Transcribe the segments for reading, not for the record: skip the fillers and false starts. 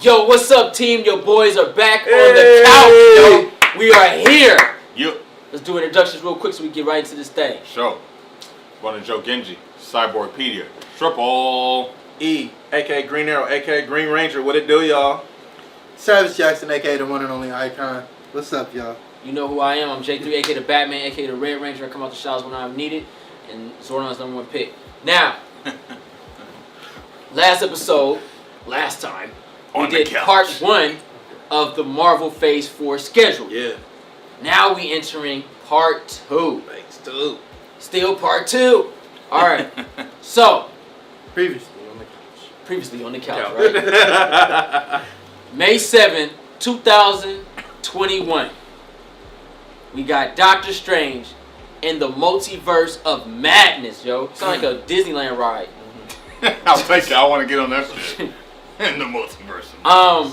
Yo, what's up, team? Your boys are back on the couch, yo. We are here. Yep. Let's do introductions real quick so we get right into this thing. Sure. One of Joe Genji, Cyborgpedia, Triple E, aka Green Arrow, aka Green Ranger. What it do, y'all? Travis Jackson, aka the one and only Icon. What's up, y'all? You know who I am. I'm J3, aka the Batman, aka the Red Ranger. I come out the showers when I'm needed, and Zordon's #1 pick. Now, last time, we did part 1 of the Marvel Phase 4 schedule. Yeah. Now we entering part 2. Thanks, dude. Still part 2. All right. So, Previously on the couch. previously on the couch, right? May 7, 2021. We got Doctor Strange in the Multiverse of Madness, yo. Sound like a Disneyland ride. I'll take it. I want to get on that shit. In the multiverse. I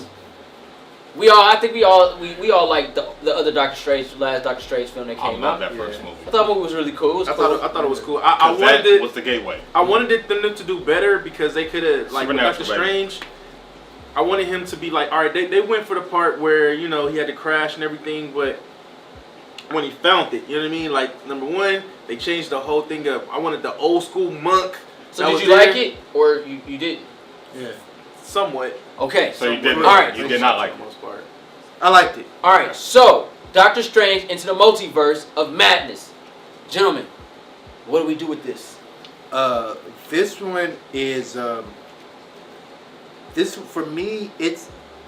think we all like the other Doctor Strange, the last Doctor Strange film that I came love out. that first movie. I thought the movie was really cool. It was cool. I thought it was cool. I wanted that it. was the gateway. I wanted them to do better because they could have, like, with Doctor Supernatural, baby. Strange. I wanted him to be like, all right. They went for the part where he had to crash and everything, but when he found it, you know what I mean? Like, number one, they changed the whole thing up. I wanted the old school monk. So did you like it or you didn't? Yeah, somewhat. Okay. So you did. All right. You did not like it. most part. I liked it. All right, so Doctor Strange into the Multiverse of Madness. Gentlemen, what do we do with this? This one is this for me.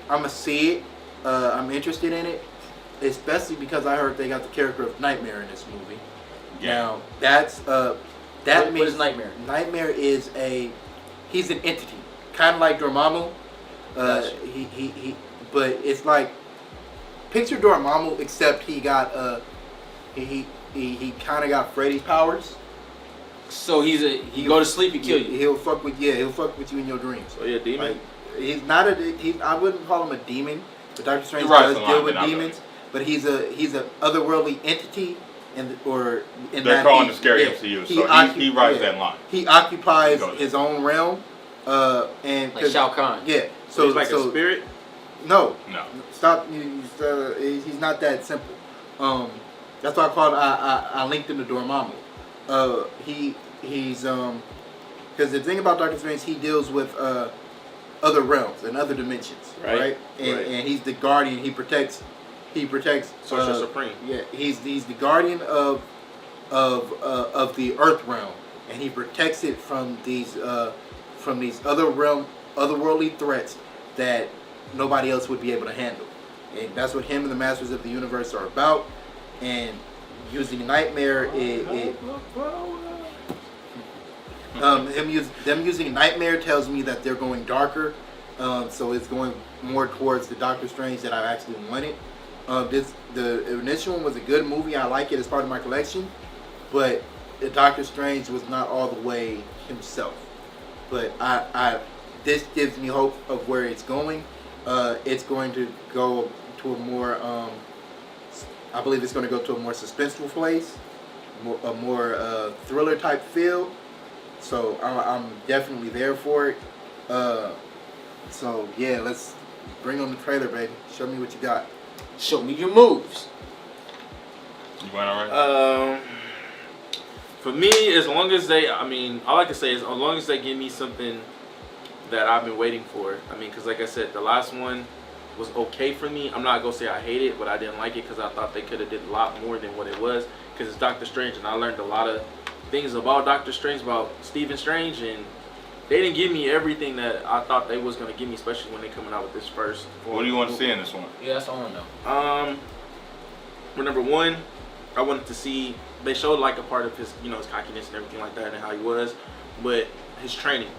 I'm gonna see it. I'm interested in it, especially because I heard they got the character of Nightmare in this movie. Yeah. Now that's that What means is Nightmare? Nightmare is he's an entity, kind of like Dormammu. Gotcha. But it's like picture Dormammu, except he got he kind of got Freddy's powers. So he go to sleep and kill you. He'll fuck with you in your dreams. So yeah, demon. Like, he's not I wouldn't call him a demon, but Doctor Strange Right, does so deal I'm with not demons. But he's a otherworldly entity, They're calling the scary MCU, so he rides that line. He occupies his own realm, and Like Shao Kahn. yeah. So he's like a spirit. No. No. Stop. He's not that simple. That's why I called. I linked him to Dormammu. He's because the thing about Doctor Strange, he deals with other realms and other dimensions, right? And he's the guardian. He protects. Sorcerer Supreme. Yeah, he's the guardian of the Earth realm, and he protects it from these otherworldly threats that nobody else would be able to handle. And that's what him and the Masters of the Universe are about. And using Nightmare, them using Nightmare tells me that they're going darker. So it's going more towards the Doctor Strange that I actually wanted. The initial one was a good movie. I like it as part of my collection, but the Doctor Strange was not all the way himself. But this gives me hope of where it's going. It's going to go to a more, I believe it's going to go to a more suspenseful place, a more thriller type feel. So I'm definitely there for it. So yeah, let's bring on the trailer, baby. Show me what you got. Show me your moves. You went all right? For me, as long as all I can say is as long as they give me something that I've been waiting for. Because like I said, the last one was okay for me. I'm not going to say I hate it, but I didn't like it because I thought they could have did a lot more than what it was. Because it's Doctor Strange, and I learned a lot of things about Doctor Strange, about Stephen Strange, and they didn't give me everything that I thought they was going to give me, especially when they coming out with this first. What do you want to see in this one? Yeah, that's all I know. For number one, I wanted to see, they showed like a part of his, his cockiness and everything like that and how he was, but his training.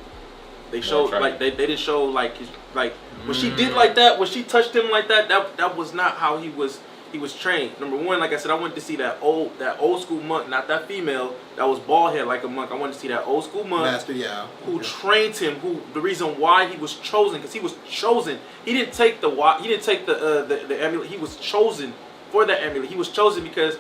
They showed like they didn't show like his when she did like that, when she touched him like that, that was not how he was trained. Number one, like I said, I wanted to see that old school monk, not that female that was bald head like a monk. I wanted to see that old school monk Master, yeah. who trained him, who the reason why he was chosen, because he was chosen. He didn't take the amulet. He was chosen for that amulet. He was chosen because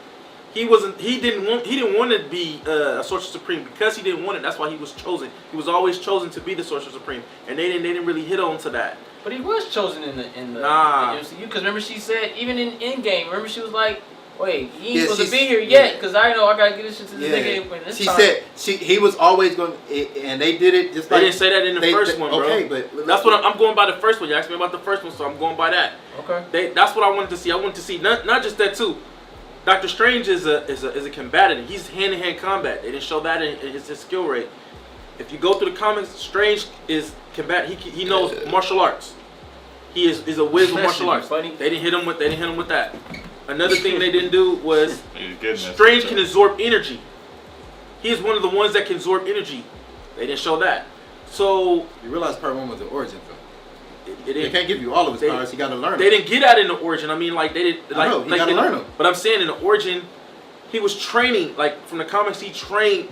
He didn't want to be a Sorcerer Supreme because he didn't want it. That's why he was chosen. He was always chosen to be the Sorcerer Supreme, and they didn't really hit on to that. But he was chosen in the MCU because remember she said even in Endgame. Remember she was like, "Wait, he ain't supposed to be here yet because I know I gotta get this shit to this nigga." This she time. said he was always going, and they did it just like they didn't say that in the first one, bro. Okay, but that's what I'm going by the first one. You asked me about the first one, so I'm going by that. Okay. That's what I wanted to see. I wanted to see not just that too. Doctor Strange is a combatant. He's hand-to-hand combat. They didn't show that in his skill rate. If you go through the comics, Strange is combat. He knows martial arts. He is a whiz with martial arts. Funny. They didn't hit him with that. Another thing they didn't do was Strange can absorb energy. He is one of the ones that can absorb energy. They didn't show that. So you realize part 1 was the origin film. They can't give you all of his powers. You got to learn them. They didn't get that in the origin. I mean, like they did. Like, you got to learn them. But I'm saying in the origin, he was training. Like from the comics, he trained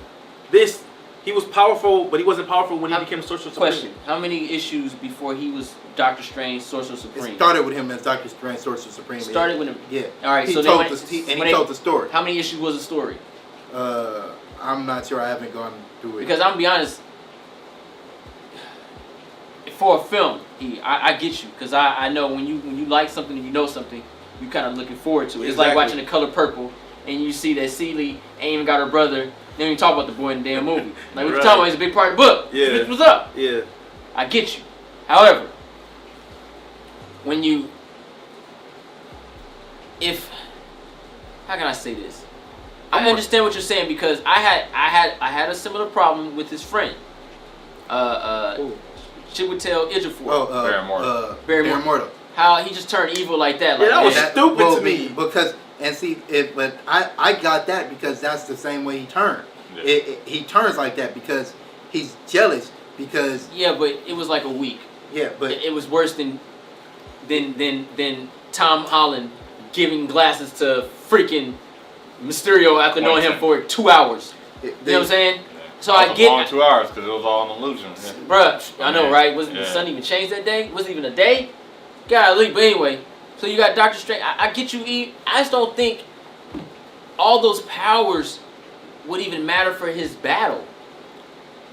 this. He was powerful, but he wasn't powerful when he became Sorcerer Supreme. Question: how many issues before he was Doctor Strange, Sorcerer Supreme? It started with him as Doctor Strange, Sorcerer Supreme. Started with him. Yeah. All right. He So told the story. How many issues was the story? I'm not sure. I haven't gone through it. Because I'm gonna be honest. For a film, I get you because I know when you like something and you know something, you kind of looking forward to it. It's like watching The Color Purple and you see that Celie ain't even got her brother. They don't even talk about the boy in the damn movie. Like what you talking about? It's a big part of the book. Yeah. What's up? Yeah. I get you. However, how can I say this? I understand what you're saying because I had a similar problem with his friend. Chiwetel Ejiofor. Barrymore. How he just turned evil like that. Like, that was stupid to me. But I got that because that's the same way he turned. Yeah. He turns like that because he's jealous because. Yeah, but it was like a week. Yeah, but it was worse than Tom Holland giving glasses to freaking Mysterio after knowing him for 2 hours. You know what I'm saying? So I get long 2 hours because it was all an illusion. Yeah. Bruh, I know, right? Wasn't the sun even changed that day? Wasn't even a day? Golly, but anyway. So you got Doctor Strange. I get you, Eve. I just don't think all those powers would even matter for his battle.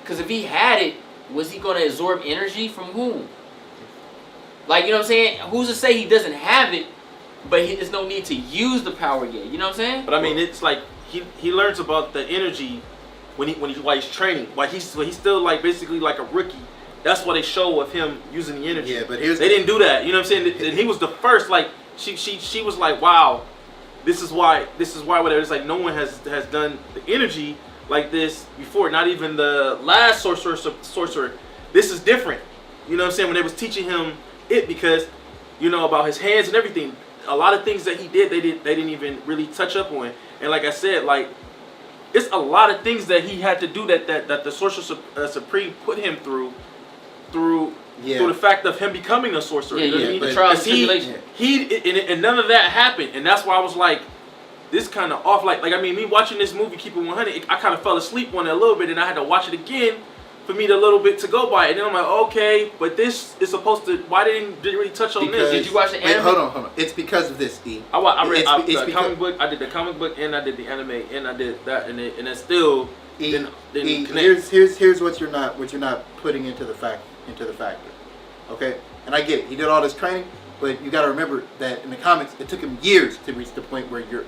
Because if he had it, was he going to absorb energy from whom? Like, you know what I'm saying? Who's to say he doesn't have it, but there's no need to use the power yet? You know what I'm saying? But I mean, it's like he learns about the energy while he's training. While he's still like basically like a rookie. That's what they show of him using the energy. Yeah, but they didn't do that. You know what I'm saying? And he was the first. Like she was like, wow, this is why whatever. It's like no one has done the energy like this before. Not even the last sorcerer. This is different. You know what I'm saying? When they was teaching him it because about his hands and everything. A lot of things that he did, they didn't even really touch up on. And like I said, like it's a lot of things that he had to do that the Sorcerer Supreme put him through the fact of him becoming a sorcerer. Yeah, you know what I mean? The trials and tribulations. And none of that happened. And that's why I was like, this kind of off. Like I mean, me watching this movie, Keep It 100, I kind of fell asleep on it a little bit, and I had to watch it again for me to go by it. And then I'm like, okay, but this is supposed to. Why didn't really touch on this? Did you watch the anime? Hold on. It's because of this, E. I read the comic book. I did the comic book, and I did the anime, and I did that, and it still didn't connect. Here's what you're not putting into the factor. Okay, and I get it. He did all this training, but you got to remember that in the comics, it took him years to reach the point where you're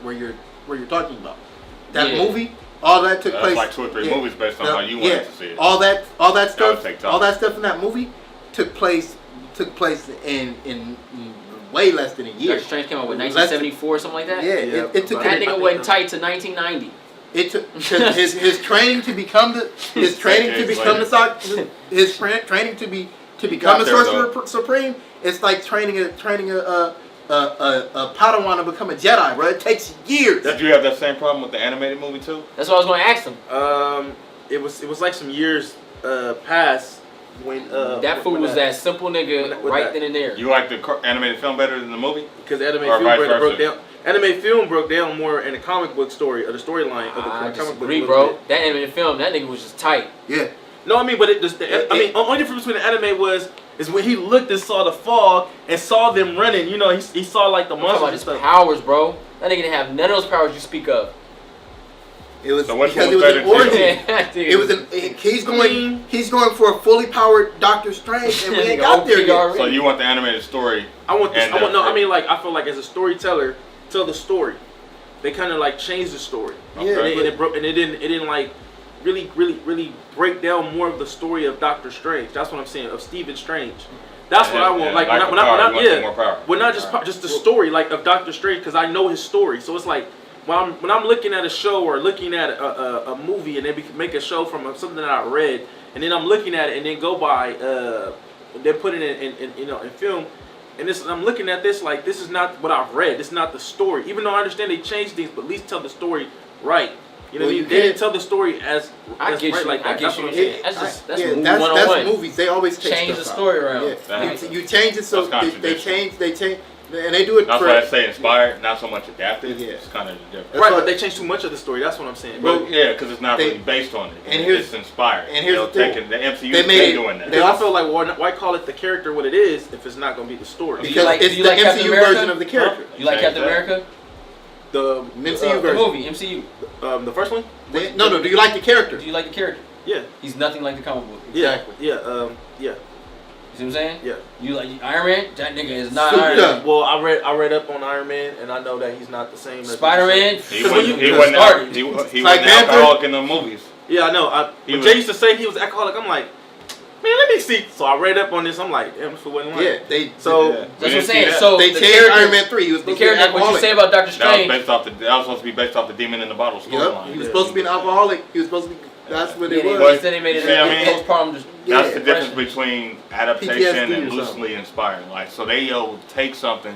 talking about. That movie, all that took place. Like 2 or 3 movies based on how you wanted to see it. All that stuff in that movie took place in way less than a year. Doctor Strange came out with 1974 or something like that. Yeah. It took that nigga went tight to 1990. It took his training to become the Sorcerer Supreme. It's like training a Padawan to become a Jedi, bro. It takes years. Did you have that same problem with the animated movie too? That's what I was going to ask him. It was like some years past when that fool was that simple nigga right then and there. You like the animated film better than the movie? Because the animated film broke down. Anime film broke down more in the comic book story, or the storyline of the comic book. I disagree, bro. That animated film, that nigga was just tight. Yeah. No, I mean, but only difference between the anime is when he looked and saw the fog and saw them running. He saw like the monsters and stuff. Powers, bro. That nigga didn't have none of those powers you speak of. It was So which because one it was was an better origin. to you? It was an. He's going for a fully powered Doctor Strange, and we ain't got there yet. So you want the animated story? I want this. And, I mean, like, I feel like as a storyteller, tell the story. They kind of like changed the story. Yeah, and it didn't like really break down more of the story of Doctor Strange. That's what I'm saying, of Stephen Strange. That's what I want. Like when not just the story like of Doctor Strange, because I know his story. So it's like when I'm looking at a show or looking at a movie, and they make a show from something that I read, and then I'm looking at it and then go by they put it in film. And I'm looking at this like this is not what I've read. This is not the story. Even though I understand they changed things, but at least tell the story right. You know what I mean? They didn't tell the story as right like that. That's what I'm saying. That's movie that's 101. That's movies. They always change the story around. Yeah. You change it so they change, and they do it. That's why I say inspired, not so much adapted. Yeah. It's kind of different. Right, but they changed too much of the story. That's what I'm saying. Well, yeah, because it's not really based on it. And it's inspired. And here's the thing. The MCU is doing that. I feel like why call it the character what it is if it's not going to be the story? Because it's the MCU version of the character. You like Captain America? The MCU version. The movie, MCU. The first one? No. Do you like the character? Do you like the character? Yeah. He's nothing like the comic book. Exactly. Yeah. Yeah. You see what I'm saying? Yeah. You like Iron Man? That nigga is not Super Iron Man. Well, I read up on Iron Man, and I know that he's not the same as Spider-Man. He wasn't alcoholic in the movies. Yeah, I know. When Jay used to say he was alcoholic, I'm like, man, let me see. So I read up on this. I'm like, damn, this wasn't right. Yeah, that's what I'm saying. So they changed Iron Man 3. He was the character. What you say about Doctor Strange? That was supposed to be based off the Demon in the Bottle storyline. He was supposed to be an alcoholic. He was supposed to be. That's what it was. But they made it postpartum. That's the difference between adaptation and loosely inspired. Like, so they take something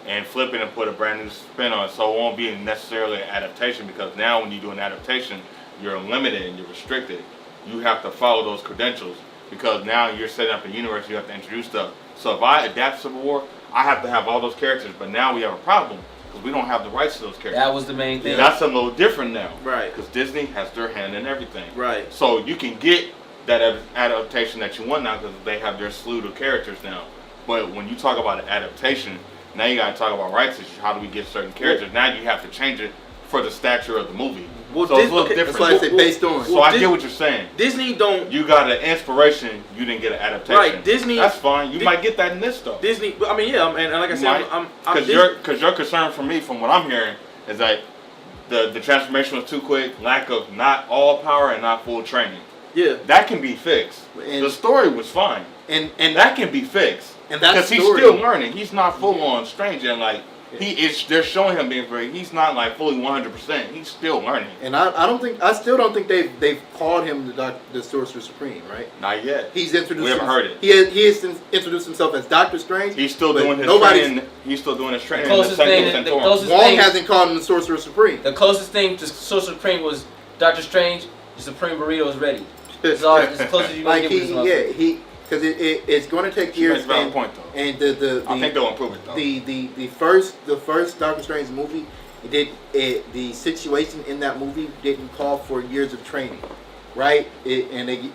and flip it and put a brand new spin on it, so it won't be necessarily an adaptation, because now when you do an adaptation, you're limited and you're restricted. You have to follow those credentials, because now you're setting up a universe, you have to introduce stuff. So if I adapt Civil War, I have to have all those characters, but now we have a problem because we don't have the rights to those characters. That was the main thing. That's a little different now. Right. Because Disney has their hand in everything. Right. So you can get that adaptation that you want now because they have their slew of characters now. But when you talk about an adaptation, now you got to talk about rights issues. How do we get certain characters? Now you have to change it for the stature of the movie. Well, so it's a little different. That's why I say based on. So I get what you're saying. Disney don't. You got an inspiration, you didn't get an adaptation. Right, Disney. That's fine. You might get that in this stuff. Disney. I mean, yeah, and like I said, because your concern for me, from what I'm hearing, is that the transformation was too quick, lack of not all power and not full training. Yeah, that can be fixed. And the story was fine, and that can be fixed. And that's because he's still learning. He's not full on strange, and like. They're showing him being very. He's not like fully 100%. He's still learning. And I still don't think they've called him the Sorcerer Supreme, right? Not yet. He's introduced. We haven't heard it. He has introduced himself as Doctor Strange. He's still doing his training. He's still doing his training. Wong hasn't called him the Sorcerer Supreme. The closest thing to Sorcerer Supreme was Doctor Strange. The Supreme Burrito is ready. It's all as close as you can get with this. Because it's going to take years. That's a valid point, though. And I think they'll improve it, though. The first Doctor Strange movie, the situation in that movie didn't call for years of training, right?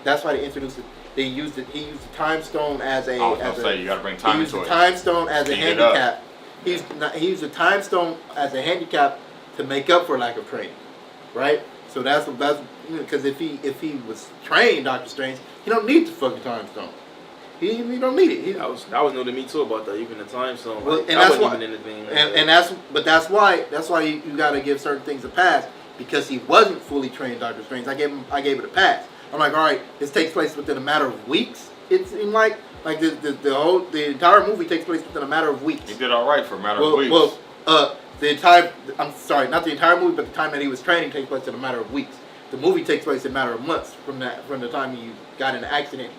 That's why they introduced it. They used it. He used the Time Stone as a. You got to bring time into it. He used the Time Stone as a handicap. He used the Time Stone as a handicap to make up for lack of training, right? So that's because if he was trained Doctor Strange, he don't need the fucking Time Stone. He don't need it. That was new to me too about that. Even the Time Stone. Well, like, and that's why. Even anything, That's why you got to give certain things a pass, because he wasn't fully trained Doctor Strange. I gave it a pass. I'm like, all right, this takes place within a matter of weeks. It seemed like the entire movie takes place within a matter of weeks. He did all right for a matter of weeks. I'm sorry, not the entire movie, but the time that he was training takes place in a matter of weeks. The movie takes place in a matter of months from the time he got in an accident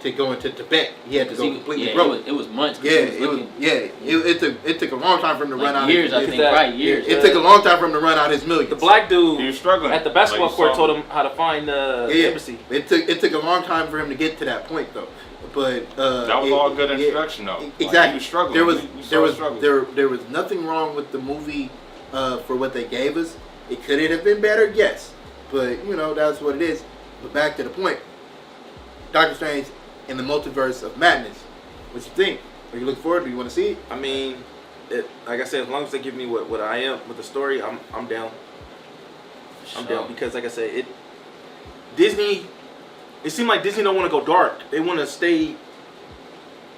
to go into Tibet. He had to go completely broke. It was months. It took a long time for him to run out. Years, I think. Right, years. It took a long time for him to run out his millions. The black dude, he was struggling at the basketball court, told him how to find the embassy. It took a long time for him to get to that point, though. But that was all good introduction, though. Exactly. Like, he was struggling. There was nothing wrong with the movie for what they gave us. It could have been better, yes, but that's what it is. But back to the point, Doctor Strange in the Multiverse of Madness. What you think? Are you looking forward? Do you want to see it? I mean, like I said, as long as they give me what I am with the story, I'm down. I'm down because, like I said, Disney. It seemed like Disney don't want to go dark. They want to stay.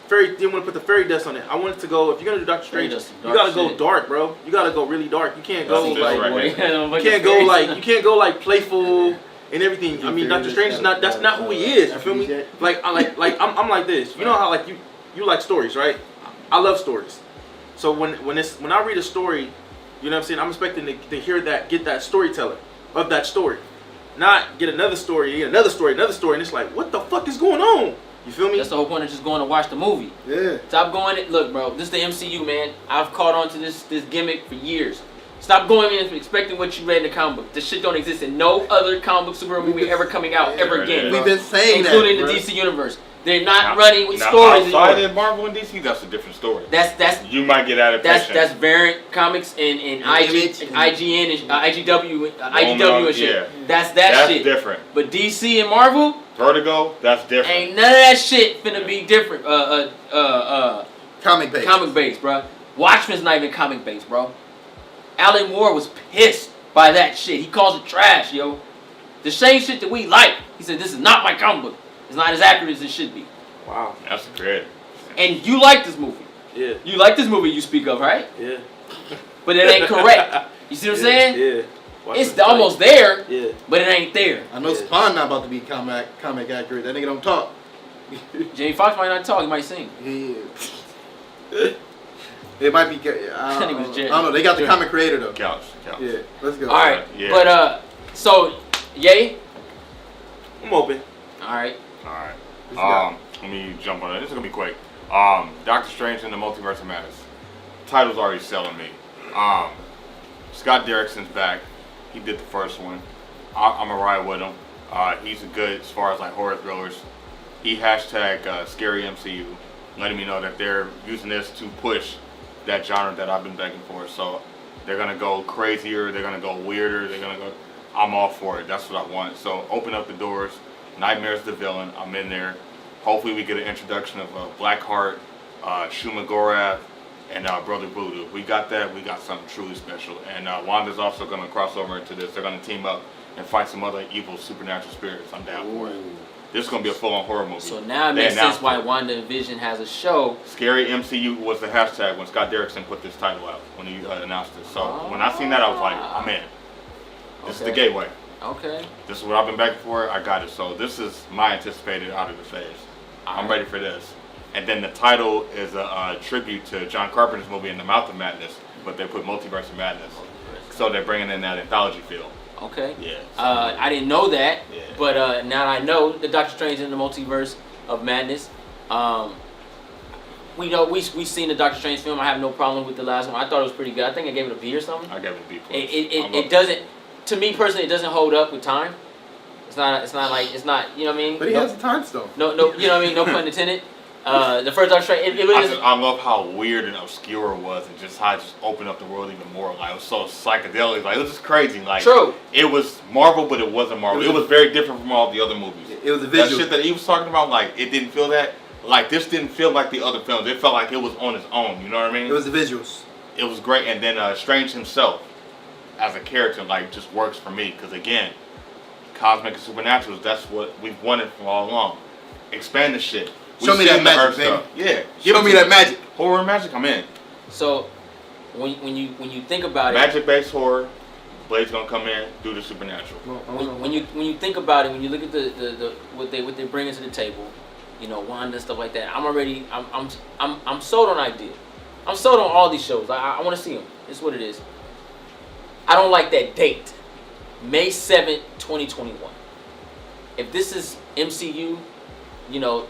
They want to put the fairy dust on it. I want it to go. If you're gonna do Doctor Strange, you gotta go dark, bro. You gotta go really dark. You can't go you can't go like playful and everything. I mean, Doctor Strange is not. That's not who he is. You feel me? Like I'm like this. You know how like you like stories, right? I love stories. So when I read a story, you know what I'm saying, I'm expecting to hear that, get that storyteller of that story, not get another story, and it's like, what the fuck is going on? You feel me? That's the whole point of just going to watch the movie. Yeah. Stop going. Look, bro, this is the MCU, man. I've caught on to this gimmick for years. Stop going in expecting what you read in the comic book. This shit don't exist in no other comic book superhero movie ever coming out ever again. We've been saying including that, the bro. DC universe. They're not running with stories outside anymore. of Marvel and DC, that's a different story. That's you might get adaptation. That's variant comics and IGN and IGW and shit. Yeah. That's shit. Different. But DC and Marvel, Vertigo, that's different. ain't none of that shit finna be different. Comic based. Comic based, bro. Watchmen's not even comic based, bro. Alan Moore was pissed by that shit. He calls it trash, yo. The same shit that we like. He said, this is not my comic book. It's not as accurate as it should be. Wow. That's great. And you like this movie. Yeah. You like this movie you speak of, right? Yeah. But it ain't correct. You see what I'm saying? Yeah. It's almost there, Yeah. but it ain't there. I know Spawn not about to be comic accurate. That nigga don't talk. Jamie Foxx might not talk, he might sing. Yeah. It might be. I don't Jet. know. They got the comic creator though. Couch. Yeah. Let's go. Alright. Yeah. But so yay? I'm open. Alright. Alright. Let me jump on it. This is gonna be quick. Doctor Strange and the Multiverse of Madness. Title's already selling me. Scott Derrickson's back. He did the first one. I'm gonna ride with him. He's good as far as like horror thrillers. He hashtag Scary MCU, letting me know that they're using this to push that genre that I've been begging for. So they're gonna go crazier. They're gonna go weirder. They're gonna go. I'm all for it. That's what I want. So open up the doors. Nightmare's the villain. I'm in there. Hopefully we get an introduction of Blackheart, Shuma Gorath, and Brother Voodoo. We got that. We got something truly special. And Wanda's also going to cross over into this. They're going to team up and fight some other evil supernatural spirits. I'm down for it. This is going to be a full-on horror movie. So now it makes sense why Wanda and Vision has a show. Scary MCU was the hashtag when Scott Derrickson put this title out, when he announced it. So when I seen that, I was like, I'm in. This is the gateway. Okay. This is what I've been begging for. I got it. So this is my anticipated out of the phase. I'm ready for this. And then the title is a tribute to John Carpenter's movie In the Mouth of Madness, but they put Multiverse of Madness. So they're bringing in that anthology feel. Okay. Yeah. I didn't know that, Yeah. but now I know the Doctor Strange in the Multiverse of Madness. We know we've seen the Doctor Strange film. I have no problem with the last one. I thought it was pretty good. I think I gave it a B or something. I gave it a B+. It doesn't. To me personally, it doesn't hold up with time. It's not. You know what I mean. But he has the time stone. No. You know what I mean. No pun intended. The first Doctor Strange. I love how weird and obscure it was, and just how it just opened up the world even more. Like it was so psychedelic. Like it was just crazy. Like true. It was Marvel, but it wasn't Marvel. It was very different from all the other movies. It was a visual. That shit that he was talking about, like it didn't feel that. Like this didn't feel like the other films. It felt like it was on its own. You know what I mean? It was the visuals. It was great, and then Strange himself, as a character, like just works for me because again, cosmic and supernatural. That's what we've wanted for all along. Expand the shit. Show me that magic, baby. Yeah. Show me that magic. Horror and magic, I'm in. So, when you think about Magic-based horror, Blade's gonna come in, do the supernatural. when you think about it, when you look at the what they bring into the table, you know, Wanda and stuff like that. I'm sold on idea. I'm sold on all these shows. I want to see them. It's what it is. I don't like that date, May 7th, 2021. If this is MCU. You know,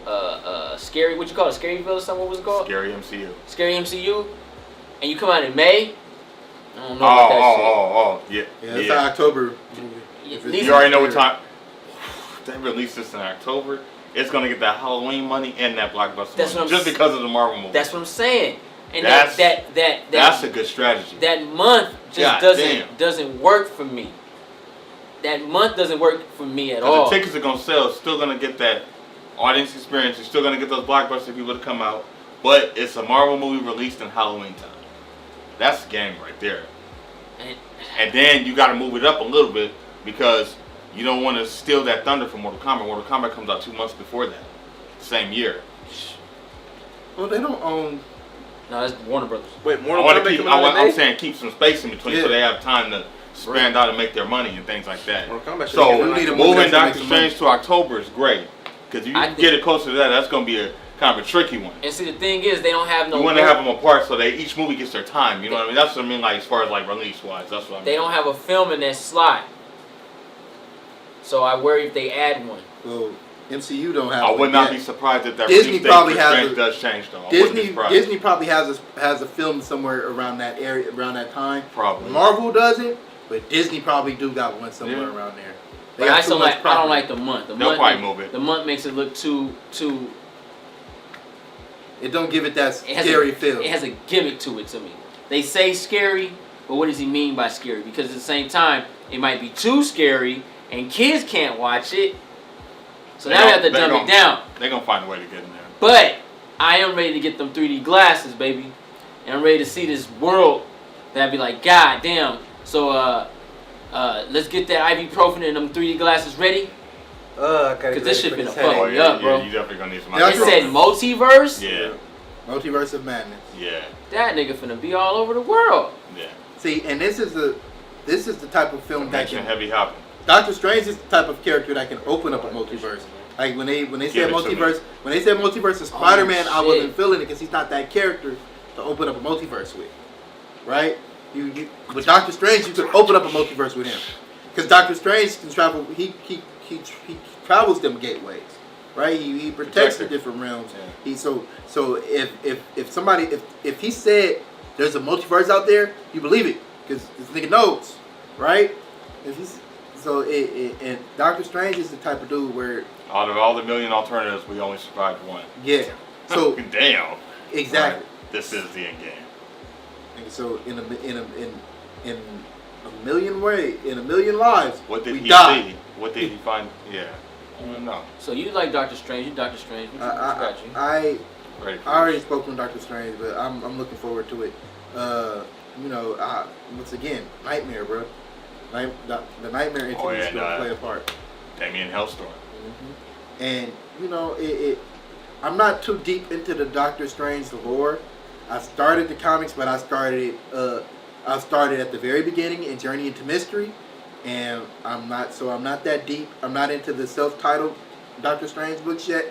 scary. What you call it? Scaryville or something? What was it called? Scary MCU. Scary MCU. And you come out in May. I don't know about that shit. Yeah, it's an October movie. You already know what time. They released this in October. It's gonna get that Halloween money and that blockbuster money just because of the Marvel movie. That's what I'm saying. And that's that's a good strategy. That month just doesn't work for me. That month doesn't work for me at all. The tickets are gonna sell. It's still gonna get that audience experience. You're still gonna get those blockbuster people to come out, but it's a Marvel movie released in Halloween time. That's the game right there. And then you got to move it up a little bit because you don't want to steal that thunder from Mortal Kombat. Mortal Kombat comes out 2 months before that, same year. Well, they don't own. No, that's Warner Brothers. Wait, Mortal Kombat coming out I'm today? saying keep some space in between so they have time to expand out and make their money and things like that. Mortal Kombat So should moving Doctor Strange to October is great because if you get it closer to that, that's going to be a kind of a tricky one. And see, the thing is, they don't have no. You want to have them apart so that each movie gets their time. You know what I mean? That's what I mean, like as far as like release wise. That's what I mean. They don't have a film in that slot, so I worry if they add one. Well, MCU don't have. I would not be surprised if that Disney release date probably for has Strange a- does change though. I wouldn't be surprised. Disney probably has a film somewhere around that area, around that time. Probably. Marvel doesn't, but Disney probably do got one somewhere Yeah. around there. But I still like. I don't like the month. The They'll month, probably move it. The month makes it look too. It don't give it that It has scary a, feel. It has a gimmick to it to me. They say scary, but what does he mean by scary? Because at the same time, it might be too scary, and kids can't watch it. So now we have to dumb it down. They're gonna find a way to get in there. But I am ready to get them 3D glasses, baby, and I'm ready to see this world. That'd be like, God damn. So let's get that ibuprofen and them 3D glasses ready. Because this shit finna fuck me up, bro. You definitely gonna need some. It said multiverse. Yeah. Multiverse of Madness. Yeah. That nigga finna be all over the world. Yeah. See, and this is the type of film that Dimension can. heavy hopping. Doctor Strange is the type of character that can open up a multiverse. Like when they said multiverse of Spider-Man, I wasn't feeling it because he's not that character to open up a multiverse with, right? With Doctor Strange, you could open up a multiverse with him because Doctor Strange can travel. He travels them gateways, right? He protects the different realms. Yeah. So if he said there's a multiverse out there, you believe it because this nigga knows, right? And Doctor Strange is the type of dude where out of all the million alternatives, we only survived one. Yeah. So damn. Exactly. Right. This is the end game. And so in a million lives, What did we he die. see? What did he find? Yeah. I don't know. So you like Doctor Strange? You Doctor Strange? What got you? I Ready for already this. spoke on Doctor Strange, but I'm looking forward to it. Once again, Nightmare, bro. The Nightmare entity is going to play a part. Damien Hellstorm. Mm-hmm. And I'm not too deep into the Doctor Strange lore. I started the comics, but I started at the very beginning in Journey into Mystery, and I'm not that deep. I'm not into the self-titled Doctor Strange books yet.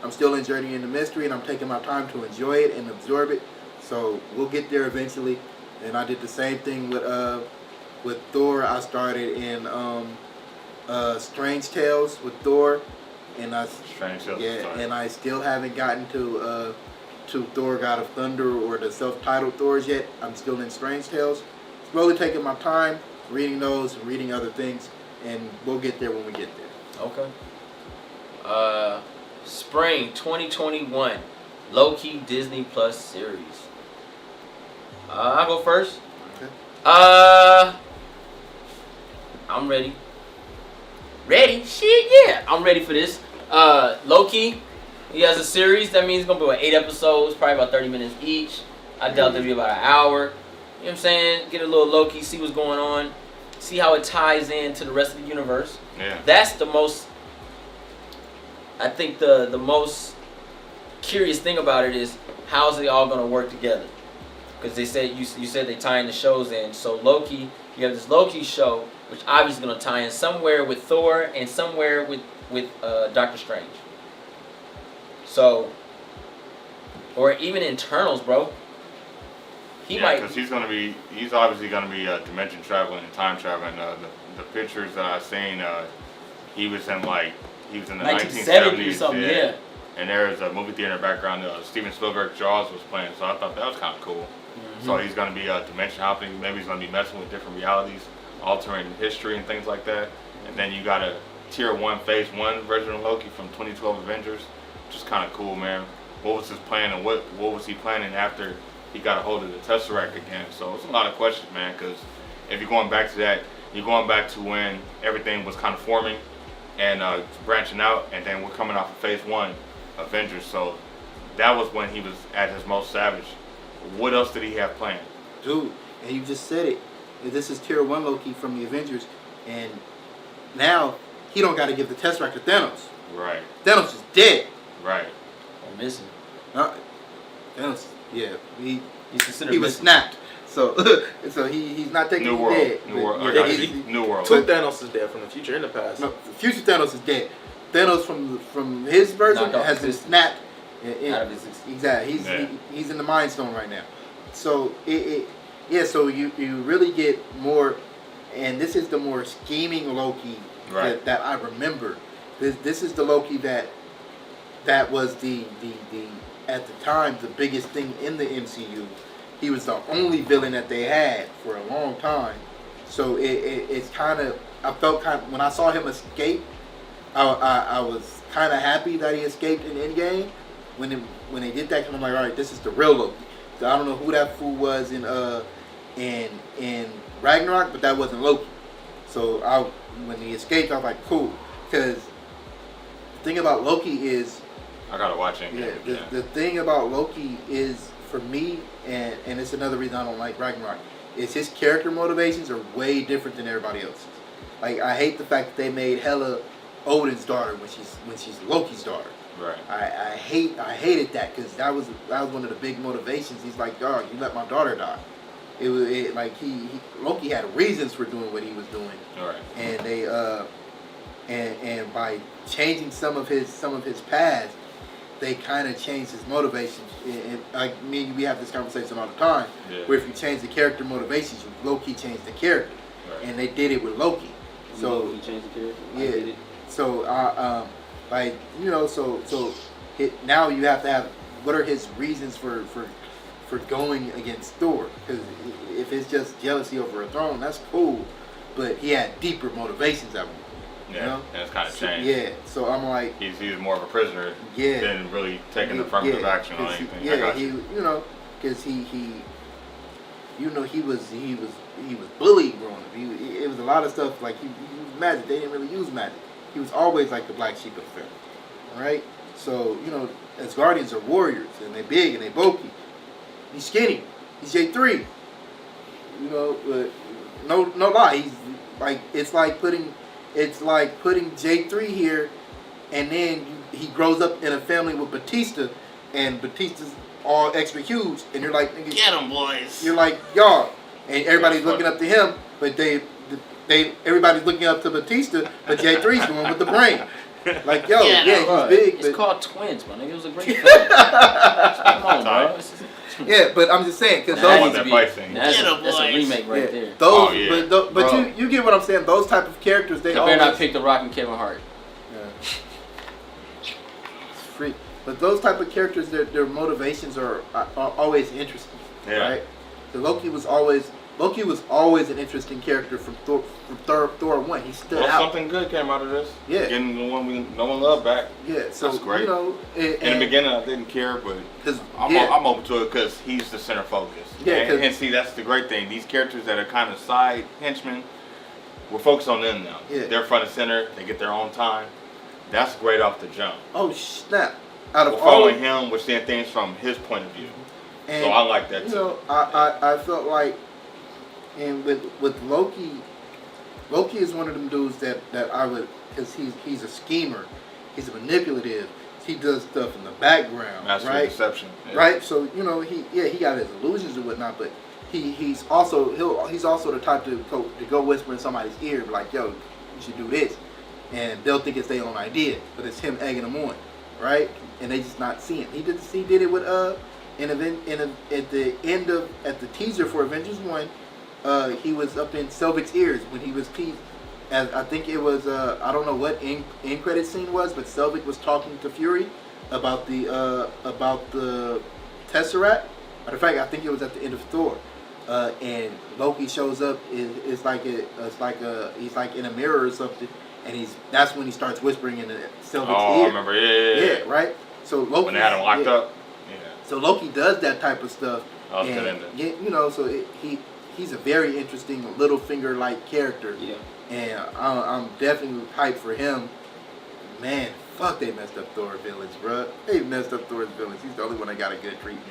I'm still in Journey into Mystery, and I'm taking my time to enjoy it and absorb it. So we'll get there eventually. And I did the same thing with Thor. I started in Strange Tales with Thor, and I still haven't gotten to Thor: God of Thunder or the self-titled Thors yet. I'm still in Strange Tales. Slowly taking my time, reading those, and reading other things, and we'll get there when we get there. Okay. Spring 2021, low-key Disney Plus series. I'll go first. Okay. I'm ready. Ready? Shit, yeah. I'm ready for this. Loki, he has a series. That means it's going to be about 8 episodes, probably about 30 minutes each. I doubt they'll be about an hour. You know what I'm saying? Get a little Loki, see what's going on. See how it ties in to the rest of the universe. Yeah. That's the most... I think the most curious thing about it is how's it all going to work together? Because they said you said they tying the shows in. So Loki, you have this Loki show, which obviously going to tie in somewhere with Thor and somewhere with Doctor Strange. So, or even Internals, bro. He's obviously going to be dimension traveling and time traveling. The pictures that I've seen, he was in the 1970s or something, yeah. And there's a movie theater in the background. Steven Spielberg's Jaws was playing, so I thought that was kind of cool. Mm-hmm. So he's going to be dimension hopping. Maybe he's going to be messing with different realities, altering history and things like that. And then you got a Tier 1 Phase 1 version of Loki from 2012 Avengers, which is kind of cool, man. What was his plan and what was he planning after he got a hold of the Tesseract again? So it's a lot of questions, man, because if you're going back to that, you're going back to when everything was kind of forming and branching out, and then we're coming off of Phase 1 Avengers, so that was when he was at his most savage. What else did he have planned? Dude, and you just said it. This is Tier 1 Loki from the Avengers, and now he don't got to give the Tesseract to Thanos. Right. Thanos is dead. Right. Or missing. Thanos, yeah, He's considered he was missing. snapped. So so he's not taking New world. dead. New world. but I got he's- you. New world. Two Thanos is dead from the future and the past. No, the future Thanos is dead. Thanos from his version Knocked off has been existence. snapped. Out of his existence. Exactly. He's in the Mind Stone right now. So so you really get more, and this is the more scheming Loki that I remember. This is the Loki that was the at the time the biggest thing in the MCU. He was the only villain that they had for a long time. So it's kind of, I felt kind of, when I saw him escape, I was kind of happy that he escaped in Endgame. When they did that, because I'm like, all right, this is the real Loki. So I don't know who that fool was in Ragnarok, but that wasn't Loki. So when he escaped, I was like, cool. Because the thing about Loki is, I gotta watch it. the thing about Loki is, for me, and it's another reason I don't like Ragnarok, is his character motivations are way different than everybody else's. Like, I hate the fact that they made Hela Odin's daughter when she's Loki's daughter. Right. I hated that, because that was one of the big motivations. He's like, dog, you let my daughter die. It was like Loki had reasons for doing what he was doing. All right. And they and by changing some of his past, they kind of changed his motivations. And like me, we have this conversation all the time. Yeah. Where if you change the character motivations, you low-key change the character. Right. And they did it with Loki. So he changed the character. yeah. I get it. So like, you know, so now you have to have, what are his reasons for going against Thor? Because if it's just jealousy over a throne, that's cool. But he had deeper motivations at one. Yeah, You know? and it's kind of changed. Yeah, so I'm like, He's more of a prisoner than really taking affirmative action on anything. I Yeah, got he, you. you know, because he was bullied growing up. It was a lot of stuff, like he used magic. They didn't really use magic. He was always like the black sheep of the family, right? So, you know, as Guardians are warriors, and they big and they bulky. He's skinny. He's J3. You know, no lie. He's like, it's like putting J3 here, and then he grows up in a family with Batista, and Batista's all extra huge, and you're like, nigga, Get him, boys. you're like, y'all, and everybody's looking up to him, but everybody's looking up to Batista, but J3's the one with the brain. Like, yo, Bro, he's big, it's but called Twins, bro. Nigga, it was a great film. Come on, bro. yeah, but I'm just saying, because Nah, that those, needs to be- That fight scene. That's Get 'em, a boys. remake right there. those, Oh, yeah. but Bro. you get what I'm saying. Those type of characters, they They always better not pick The Rock and Kevin Hart. It's free. But those type of characters, their motivations are always interesting, Yeah. right? The Loki was always an interesting character from Thor 1. He stood Well, out. something good came out of this. Yeah. Getting the one we no one loved back. Yeah, so That's great. you know, In the beginning, I didn't care, but 'cause, I'm open to it because he's the center focus. Yeah, 'cause- and see, that's the great thing. These characters that are kind of side henchmen, we're focused on them now. Yeah. They're front and center. They get their own time. That's great off the jump. oh snap! Out of We're all, following him. We're seeing things from his point of view. and So I like that you too. know, I felt like, and with Loki is one of them dudes that I would, because he's a schemer, he's a manipulative. He does stuff in the background, Master of right? deception. Yeah. Right. So you know, he got his illusions and whatnot, but he's also the type to go whisper in somebody's ear, be like, yo, you should do this, and they'll think it's their own idea, but it's him egging them on, right? And they just not seeing. He did it with at the teaser for Avengers 1, he was up in Selvig's ears when he was teased. As I think it was, I don't know what end credit scene was, but Selvig was talking to Fury about the Tesseract. Matter of fact, I think it was at the end of Thor, and Loki shows up. He's like in a mirror or something, and that's when he starts whispering in Selvig's Oh, ear. I remember. Yeah. Right. So Loki, When they had him locked up. Yeah. So Loki does that type of stuff. I was And, good in there. yeah, you know, so he's a very interesting Littlefinger-like character. Yeah. And I'm definitely hyped for him. Man, fuck, they messed up Thor villains, bruh. They messed up Thor's villains. He's the only one that got a good treatment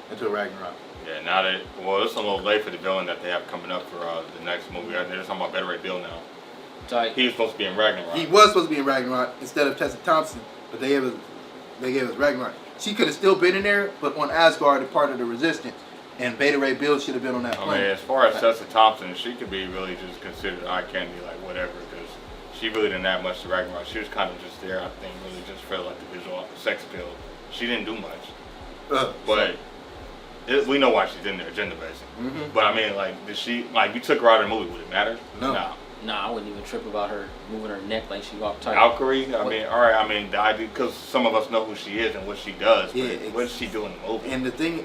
until Ragnarok. Yeah, now that, well, it's a little late for the villain that they have coming up for the next movie. They're talking about Better Ray Bill now. Tight. He was supposed to be in Ragnarok. He was supposed to be in Ragnarok instead of Tessa Thompson, but they gave us Ragnarok. She could have still been in there, but on Asgard, part of the Resistance, and Beta Ray Bill should have been on that I plane. mean, as far as Tessa Thompson, she could be really just considered eye candy, like whatever, because she really didn't have much to Ragnarok. She was kind of just there, I think, really just for like the visual sex appeal. She didn't do much, but we know why she's in there, gender based. Mm-hmm. But I mean, like, did she like you took her out of the movie? Would it matter? No. Nah, I wouldn't even trip about her moving her neck like she walked tight. Valkyrie. I mean, all right. I mean, the idea because some of us know who she is and what she does. Yeah, but what does she do in the movie? And the thing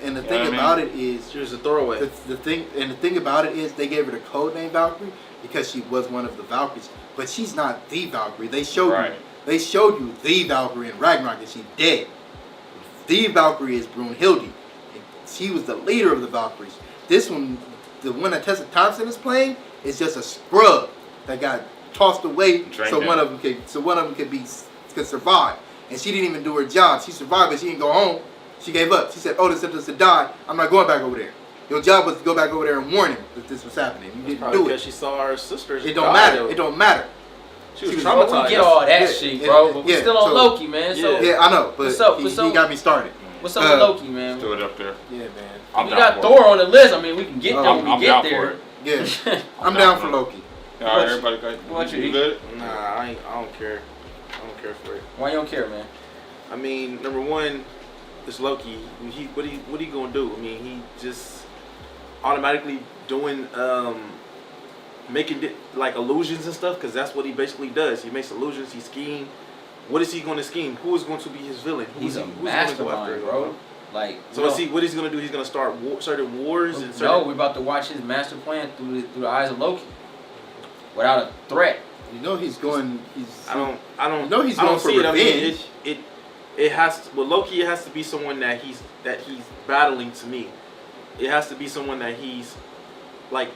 about it is, she was a throwaway. The thing about it is, they gave her the code name Valkyrie because she was one of the Valkyries, but she's not the Valkyrie. They showed you the Valkyrie in Ragnarok, and she's dead. The Valkyrie is Brunhilde. She was the leader of the Valkyries. This one, the one that Tessa Thompson is playing, is just a scrub that got tossed away so one of them could survive. And she didn't even do her job. She survived, but she didn't go home. She gave up. She said, "Oh, this is to die. I'm not going back over there." Your job was to go back over there and warn him that this was happening. You didn't do it Because she saw her sisters. It don't matter. It don't matter. She was traumatized. We get all that shit, bro. But we're still on Loki, man. So yeah, I know. But he got me started. What's up with Loki, man? Throw it up there. Yeah, man. We got Thor on the list. I mean, we can get there when we get there. Yeah, I'm down for Loki. All right, everybody, what you good? Nah, I don't care. I don't care for it. Why you don't care, man? I mean, number one, it's Loki. What he gonna do? I mean, he just automatically doing making like illusions and stuff, because that's what he basically does. He makes illusions. He schemes. What is he going to scheme? Who is going to be his villain? He's a mastermind, bro. Like, so what he's going to do? He's going to start certain wars and No, we're about to watch his master plan through the eyes of Loki, without a threat. You know he's going. I don't. You know he's going for revenge. I mean, it has to, with Loki. It has to be someone that he's battling. To me, it has to be someone that he's like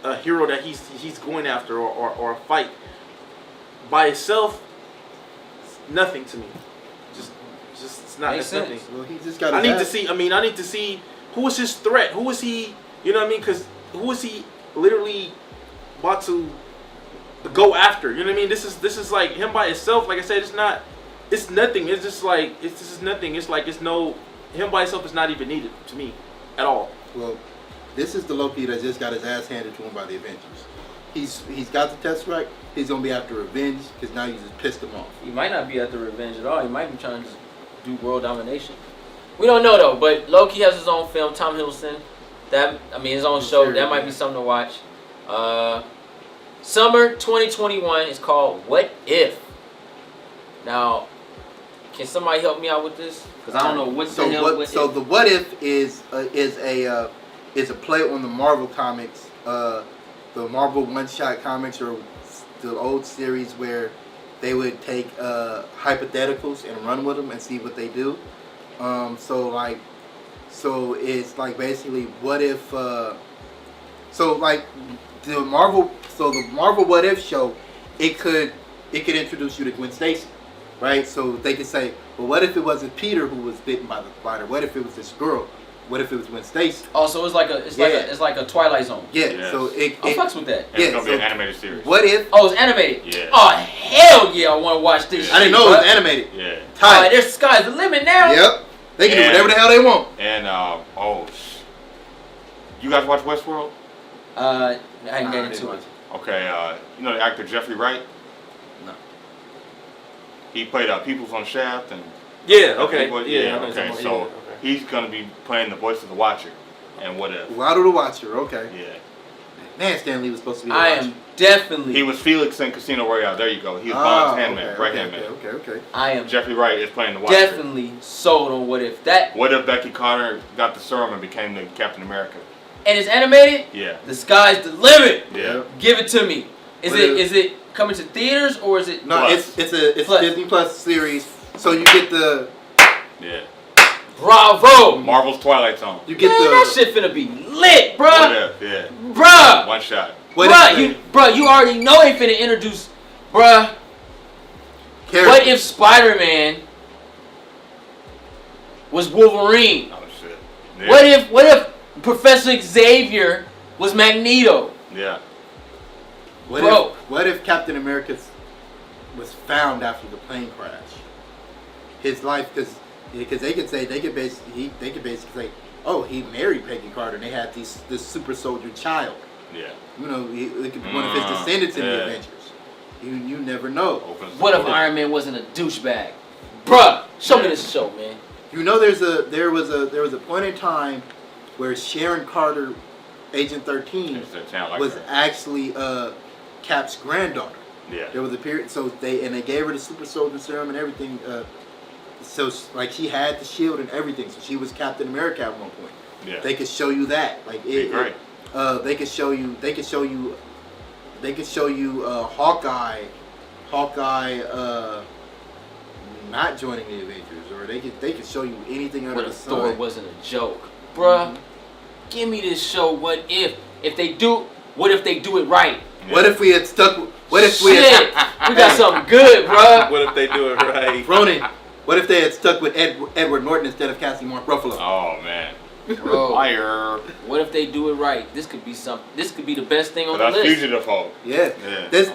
a hero that he's going after or a fight. By itself, nothing to me. Just it's not. Makes sense. Nothing. Well, he just got. I need to see who is his threat. Who is he? You know what I mean? Because who is he literally about to go after? You know what I mean? This is like him by itself. Like I said, it's not. It's nothing. It's just like this is nothing. It's like it's no. Him by itself is not even needed to me at all. Well, this is the Loki that just got his ass handed to him by the Avengers. He's got the Tesseract. He's gonna be after revenge because now you just pissed him off. He might not be after revenge at all. He might be trying to just do world domination. We don't know though. But Loki has his own film. Tom Hiddleston. His own show. That might be something to watch. Summer 2021 is called What If. Now, can somebody help me out with this? Because I don't know what the hell. The What If is a play on the Marvel comics, the Marvel one-shot comics, or the old series where they would take hypotheticals and run with them and see what they do. So it's like basically what if. The Marvel What If show, it could introduce you to Gwen Stacy, right? So they could say, well, what if it wasn't Peter who was bitten by the spider? What if it was this girl? What if it was Gwen Stacy? Oh, so it's like a Twilight Zone. Yeah. Yes. So it fucks with that. It's gonna be an animated series. What if? Oh, it's animated. Yeah. Oh hell yeah, I want to watch this. I didn't know it was animated. Yeah. Tight. There's sky's the limit now. Yep. They can do whatever the hell they want. And you guys watch Westworld? I ain't getting into it. Okay. You know the actor Jeffrey Wright? No. He played Peoples on Shaft and. Yeah. Okay. Okay. So he's gonna be playing the voice of the Watcher. And What If? Watto the Watcher. Okay. Yeah. Man, Stan Lee was supposed to be. I am definitely. He was Felix in Casino Royale. There you go. He was Bond's handman, right handman. Okay. I am. Jeffrey Wright is playing the Watcher. Definitely sold on What If. What if Becky Carter got the serum and became the Captain America? And it's animated. Yeah. The sky's the limit. Yeah. Give it to me. Is it coming to theaters or is it? No, Plus. it's a Disney Plus series. So you get the. Yeah. Bravo. Marvel's Twilight Zone. You get that shit finna be lit, bruh. What if? Yeah. Bruh. One shot. You already know they finna introduce, bruh. What if Spider-Man was Wolverine? Oh shit. Yeah. What if Professor Xavier was Magneto? Yeah. What if Captain America was found after the plane crash? His life, because they could basically say, oh, he married Peggy Carter, and they had this super soldier child. Yeah. You know, it could be one of his descendants in the Avengers. You never know. What if Iron Man wasn't a douchebag? Bruh, show me this show, man. You know, there was a point in time where Sharon Carter, Agent 13, was actually Cap's granddaughter. Yeah. There was a period, so they gave her the super soldier serum and everything. So like she had the shield and everything, so she was Captain America at one point. Yeah. They could show you that, like great. They could show you Hawkeye not joining the Avengers, or they could show you anything under the sun. Thor wasn't a joke, bruh. Give me this show. What if they do it right? Yeah. What if we had stuck? What if we got something good, bruh. What if they do it right? Ronan, what if they had stuck with Edward Norton instead of casting Mark Ruffalo? Oh man. Bro, Fire. what if they do it right? This could be something. This could be the best thing on the That's list. Fugitive Folk. Yeah. This.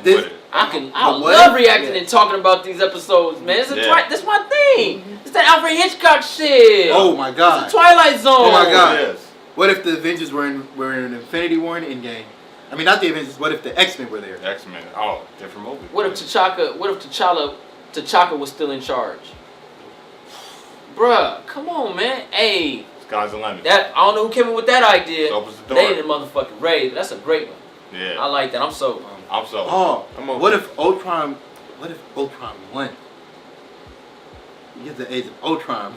I love reacting and talking about these episodes, man. That's my thing. It's that Alfred Hitchcock shit. Oh my god. It's the Twilight Zone. Oh my god. Yes. What if the Avengers were in Infinity War and Endgame? I mean, not the Avengers. What if the X-Men were there? X-Men. Oh, different movie. What if T'Chaka was still in charge? Bruh, come on, man. Hey. Sky's the limit. I don't know who came up with that idea. Opens the door. They didn't motherfucking rave. That's a great one. Yeah. I like that. I'm so. What if Ultron won? You get the age of Ultron.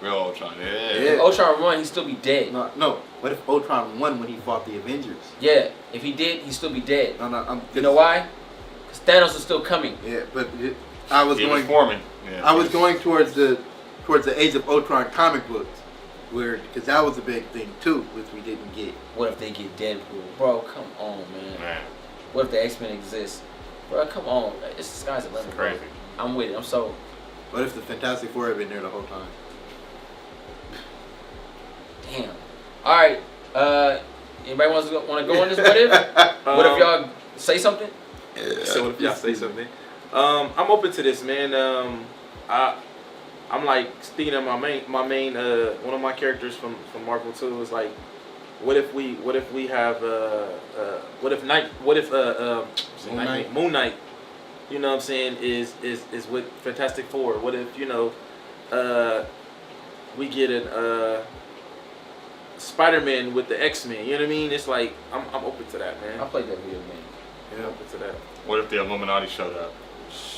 Real Ultron. Yeah. If Ultron won, he'd still be dead. No. What if Ultron won when he fought the Avengers? Yeah. If he did, he'd still be dead. No. You know why? Because Thanos is still coming. Yeah, but I was going towards the Age of Ultron comic books, because that was a big thing too, which we didn't get. What if they get Deadpool? Bro, come on, man. What if the X-Men exist? Bro, come on. It's the sky's the limit. Crazy. Bro. I'm with it. I'm so. What if the Fantastic Four had been there the whole time? Damn. All right. Anybody want to go on this? What if? What if y'all say something? So what if y'all say something? I'm open to this, man. I'm like thinking of my main one of my characters from Marvel 2 is like, what if we have Moon Knight, you know what I'm saying, is with Fantastic Four. What if, we get an Spider-Man with the X-Men, you know what I mean? It's like I'm open to that, man. I played that video game. Yeah, I'm open to that. What if the Illuminati showed up?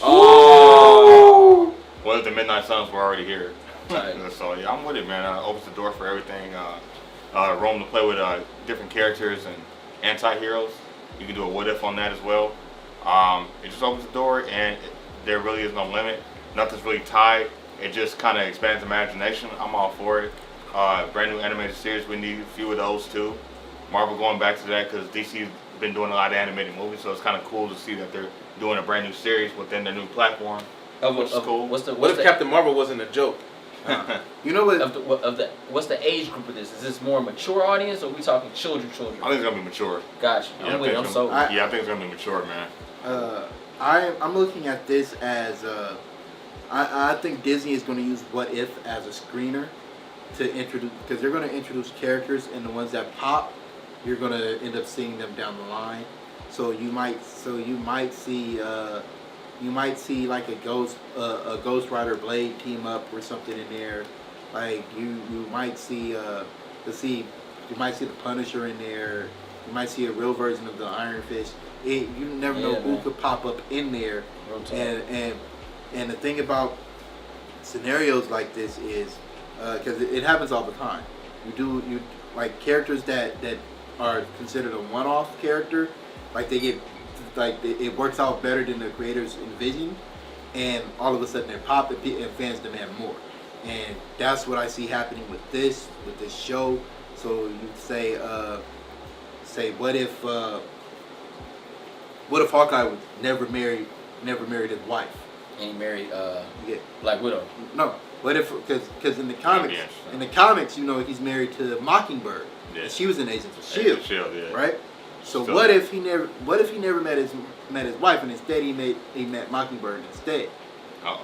Oh. What if the Midnight Suns were already here? Right. So yeah, I'm with it, man. Opens the door for everything. Room to play with different characters and anti-heroes. You can do a what if on that as well. It just opens the door, and there really is no limit. Nothing's really tied. It just kind of expands imagination. I'm all for it. Brand new animated series. We need a few of those too. Marvel going back to that because DC's been doing a lot of animated movies, so it's kind of cool to see that they're doing a brand new series within their new platform. Which is cool. What if Captain Marvel wasn't a joke? You know what? What's the age group of this? Is this more mature audience, or are we talking children? I think it's gonna be mature. Gotcha. Yeah, I'm with it. I'm sold. I think it's gonna be mature, man. I'm looking at this as I think Disney is going to use What If as a screener to introduce, because they're going to introduce characters, and the ones that pop, you're going to end up seeing them down the line. So you might see like a Ghost Rider Blade team up or something in there. Like you might see the Punisher in there. You might see a real version of the Iron Fist. You never know who could pop up in there. And the thing about scenarios like this is because it happens all the time. You like characters that are considered a one-off character, like it works out better than the creators envisioned, and all of a sudden they pop and fans demand more. And that's what I see happening with this show. So you say what if Hawkeye would never married his wife? And he married Black Widow. No. What if, because in the comics, he's married to Mockingbird. Yeah. And she was an Agent of S.H.I.E.L.D. Yeah. Right? So what if he never met his wife and instead he met Mockingbird instead? Uh-oh.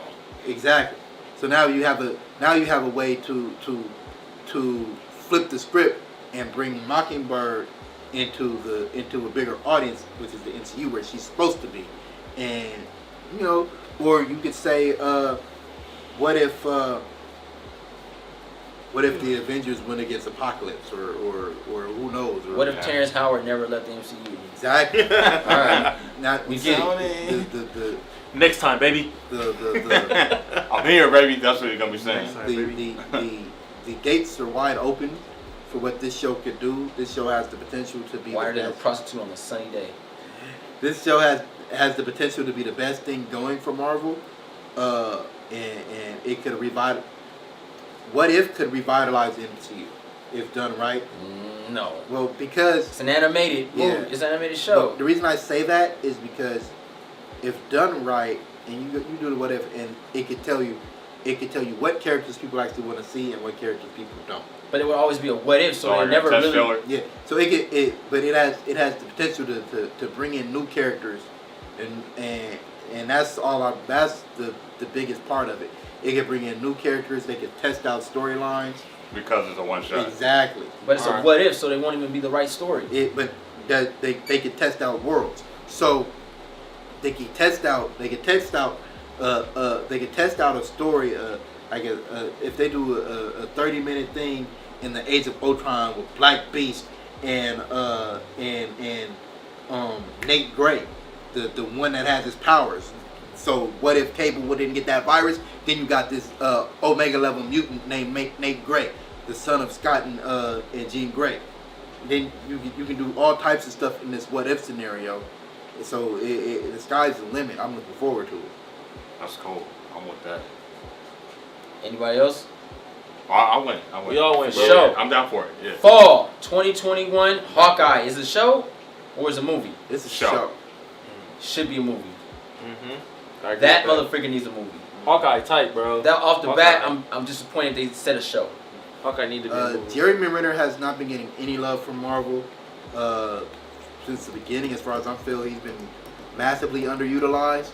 Exactly. So now you have a way to flip the script and bring Mockingbird into a bigger audience, which is the MCU where she's supposed to be. And or you could say what if the Avengers win against Apocalypse or who knows? Or What if Terrence Howard never left the MCU? Exactly. All right. Now We get it. The Next time, baby. I'm here, baby. That's what you're gonna be saying. the gates are wide open for what this show could do. This show has the potential to be Wider the than a best. prostitute on a sunny day. This show has the potential to be the best thing going for Marvel, and it could revive. What if could revitalize the MCU if done right? No. Well, because It's an animated movie. Yeah. It's an animated show. the reason I say that is because if done right, and you do the what if, and it could tell you what characters people actually want to see and what characters people don't. But it would always be a what if, so Or they never test really. filler. Yeah, so but it has the potential to bring in new characters, and that's that's the biggest part of it. It can bring in new characters. They can test out storylines. Because it's a one shot. Exactly. But it's a what if, so they won't even be the right story. But they can test out worlds. So they can test out a story. If they do a 30-minute thing in the Age of Ultron with Black Beast and Nate Gray, the one that has his powers. So what if Cable didn't get that virus? Then you got this Omega level mutant named Nate Gray, the son of Scott and Jean Grey. Then you can do all types of stuff in this what if scenario. So the sky's the limit. I'm looking forward to it. That's cool. I'm with that. Anybody else? I win. We all win, bro. Show. I'm down for it. Yeah. Fall 2021 Hawkeye. Is it a show or is it a movie? It's a Show. show. Should be a movie. Mm-hmm. That motherfucker needs a movie. Hawkeye tight, bro. That off the Hawkeye. bat, I'm disappointed they said a show. Hawkeye need to be a movie. Jeremy Renner has not been getting any love from Marvel since the beginning. As far as I feel, he's been massively underutilized.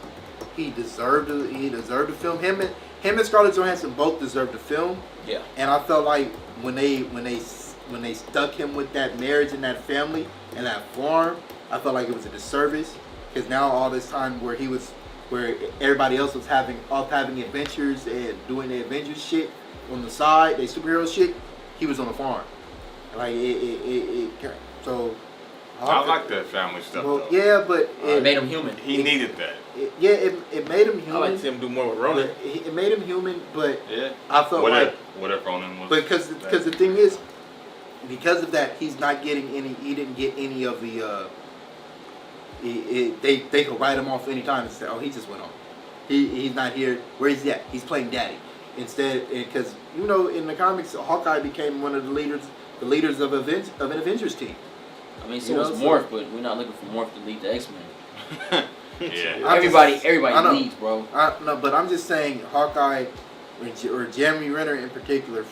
He deserved to film. Him and Scarlett Johansson both deserved to film. Yeah. And I felt like when they stuck him with that marriage and that family and that farm, I felt like it was a disservice. Because now all this time where everybody else was having adventures and doing the Avengers shit on the side, they superhero shit, he was on the farm. Like so. I like that family stuff. Well, though. yeah, but It made him human. He needed that. It made him human. I like to see him do more with Ronan. It made him human, but Yeah. I felt like what if Ronan was? because the thing is, because of that, he's not getting any. He didn't get any of the. They could write him off anytime and say, "Oh, he just went on. He's not here. Where is he at? He's playing daddy." Instead, because in the comics, Hawkeye became one of the leaders of an Avengers team. I mean, so was Morph, but we're not looking for Morph to lead the X-Men. Yeah. Everybody I know. leads, bro. No, but I'm just saying Hawkeye or Jeremy Renner in particular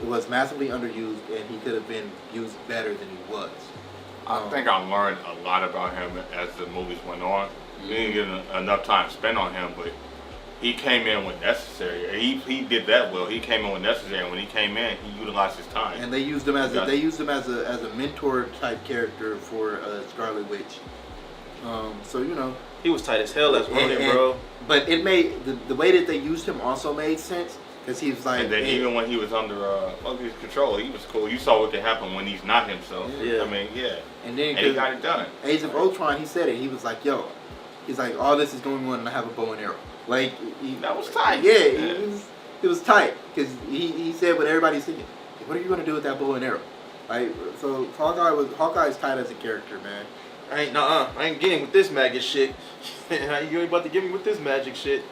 was massively underused, and he could have been used better than he was. I think I learned a lot about him as the movies went on. We didn't get enough time spent on him, but he came in when necessary. He did that well. He came in when necessary, and when he came in, he utilized his time. And they used him as a mentor type character for Scarlet Witch. So He was tight as hell as Ronan, bro. But it made the way that they used him also made sense because he was like. And then even when he was under his control, he was cool. You saw what could happen when he's not himself. Yeah. I mean, yeah. And then he got it done. Age of Ultron, he said it. He was like, "Yo," he's like, "All this is going on, and I have a bow and arrow." Like That was tight. Yeah, Yeah. it was tight because he said what everybody's thinking. What are you gonna do with that bow and arrow? Like so, Hawkeye's tight as a character, man. I ain't getting with this maggot shit. You ain't about to get me with this magic shit.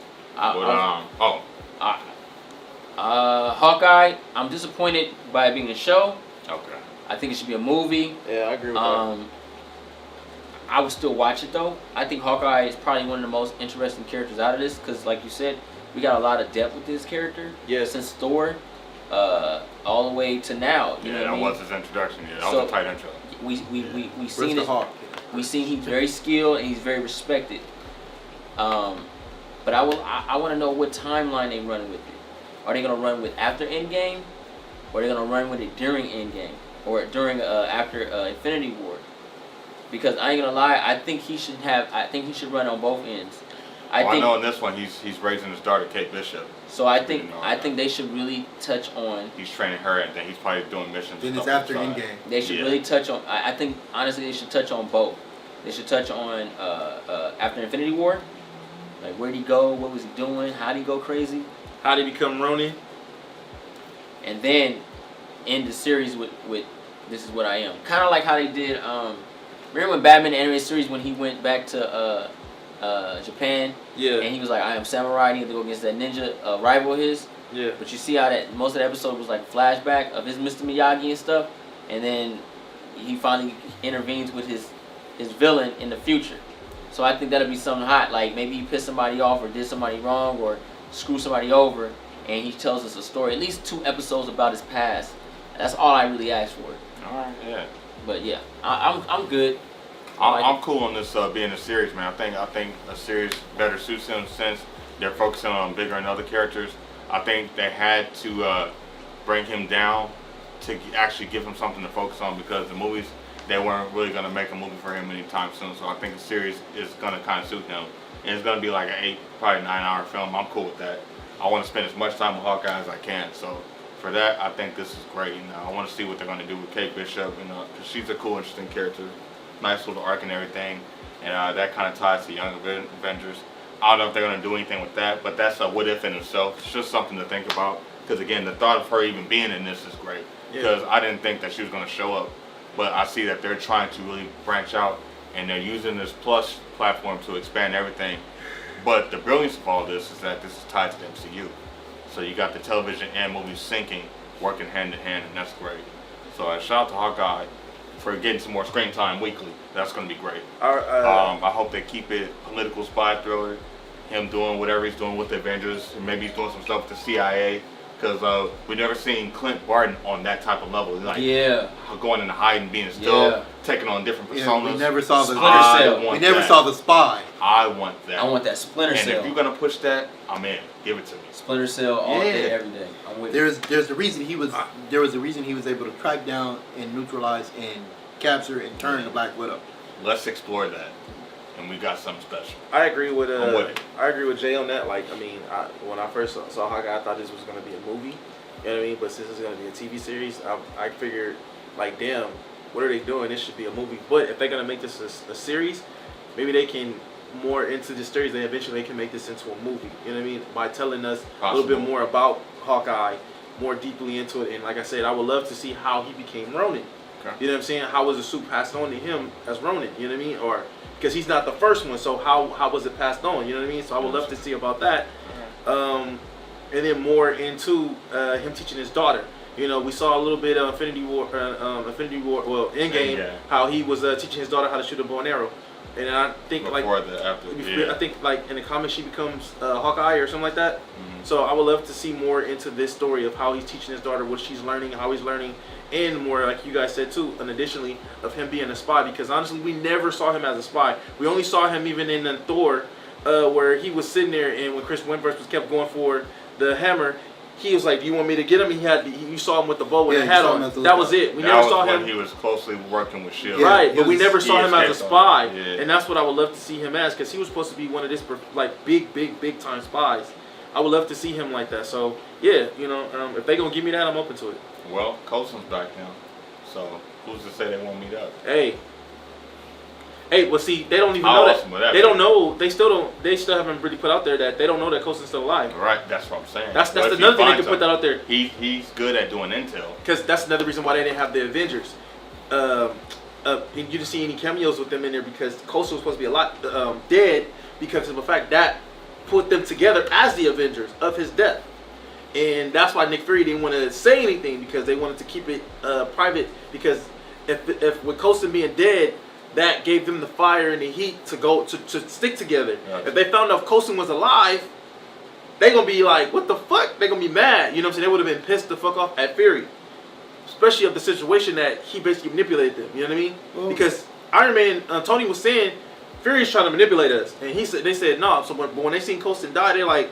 Hawkeye, I'm disappointed by it being a show. Okay. I think it should be a movie. Yeah, I agree with that. I would still watch it though. I think Hawkeye is probably one of the most interesting characters out of this because, like you said, we got a lot of depth with this character. Yeah. Since Thor, all the way to now. You know what I mean? That was his introduction. Yeah, that was a tight intro. we Where's seen the it. Hawk? We seen he's very skilled and he's very respected. But I want to know what timeline they running with it. Are they gonna run with after Endgame, or are they gonna run with it during Endgame, or during after Infinity War? Because I ain't gonna lie, I think he should run on both ends. I know in this one he's raising his daughter Kate Bishop. So I think they should really touch on. He's training her, and then he's probably doing missions. Then it's after Endgame. They should really touch on. I think honestly they should touch on both. They should touch on after Infinity War, like where'd he go, what was he doing, how'd he go crazy, How did he become Ronin? and then end the series with This Is What I Am. Kind of like how they did. Remember when Batman the animated series when he went back to Japan? Yeah. And he was like, I am samurai, and he had to go against that ninja rival of his. Yeah. But you see how that most of the episode was like a flashback of his Mr. Miyagi and stuff, and then he finally intervenes with his villain in the future. So I think that'll be something hot. Like maybe he pissed somebody off or did somebody wrong or screwed somebody over, and he tells us a story. At least 2 episodes about his past. That's all I really asked for. All right, yeah. But yeah, I'm good. I'm cool on this being a series, man. I think a series better suits him since they're focusing on bigger and other characters. I think they had to bring him down to actually give him something to focus on because the movies, they weren't really going to make a movie for him anytime soon. So I think the series is going to kind of suit him. And it's going to be like an 8, probably 9-hour film. I'm cool with that. I want to spend as much time with Hawkeye as I can. So for that, I think this is great. You know, I want to see what they're going to do with Kate Bishop, you know, because she's a cool, interesting character. Nice little arc and everything. And that kind of ties to Young Avengers. I don't know if they're going to do anything with that, but that's a what if in itself. It's just something to think about. Because again, the thought of her even being in this is great. Because I didn't think that she was going to show up. But I see that they're trying to really branch out and they're using this Plus platform to expand everything. But the brilliance of all this is that this is tied to the MCU. So you got the television and movies syncing, working hand in hand, and that's great. So shout out to Hawkeye for getting some more screen time weekly. That's going to be great. I hope they keep it political spy thriller, him doing whatever he's doing with the Avengers, and maybe he's doing some stuff with the CIA. Because we've never seen Clint Barton on that type of level. Like going into hiding, being still, taking on different personas. We never saw the Splinter Cell. We never saw the spy. I want that. I want that Splinter Cell. And if you're gonna push that, I'm in. Give it to me. Splinter Cell all day, every day. I'm with There's a reason he was able to track down and neutralize and capture and turn the Black Widow. Let's explore that. And we got something special. I agree with Jay on that. Like, I mean, when I first saw Hawkeye, I thought this was gonna be a movie. You know what I mean? But since it's gonna be a TV series, I figured, like, damn, what are they doing? This should be a movie. But if they're gonna make this a series, maybe they can more into the series. Then eventually they can make this into a movie. You know what I mean? By telling us a little bit more about Hawkeye, more deeply into it. And like I said, I would love to see how he became Ronin. Okay. You know what I'm saying? How was the suit passed on to him as Ronin? You know what I mean? Or because he's not the first one, so how was it passed on? You know what I mean? So I would love to see about that. And then more into him teaching his daughter. You know, we saw a little bit of Infinity War, Endgame, how he was teaching his daughter how to shoot a bow and arrow. And I think I think like in the comics she becomes Hawkeye or something like that. Mm-hmm. So I would love to see more into this story of how he's teaching his daughter, what she's learning, how he's learning. And more, like you guys said too, and additionally of him being a spy, because honestly we never saw him as a spy. We only saw him even in the Thor, where he was sitting there, and when Chris Hemsworth was kept going for the hammer, he was like, "Do you want me to get him?" You saw him with the bow and the hat on. That was it. We never saw him. He was closely working with Shield. Right, but we never saw him as a spy, and that's what I would love to see him as, because he was supposed to be one of this like big time spies. I would love to see him like that. So yeah, you know, if they gonna give me that, I'm open to it. Well, Coulson's back now, so who's to say they won't meet up? Hey, well, see, they don't even know that. They don't know. They still haven't really put out there that they don't know that Coulson's still alive. Right, that's what I'm saying. That's another thing they can put that out there. He's good at doing intel. Because that's another reason why they didn't have the Avengers. You didn't see any cameos with them in there because Coulson was supposed to be dead because of the fact that put them together as the Avengers of his death. And that's why Nick Fury didn't want to say anything, because they wanted to keep it private. Because if with Coulson being dead, that gave them the fire and the heat to go to stick together. Gotcha. If they found out Coulson was alive, they gonna be like, what the fuck? They gonna be mad. You know what I'm saying? They would have been pissed the fuck off at Fury. especially of the situation that he basically manipulated them. You know what I mean? Well, Because Iron Man, Tony was saying, Fury's trying to manipulate us, and they said no. So when they seen Coulson die, they're like,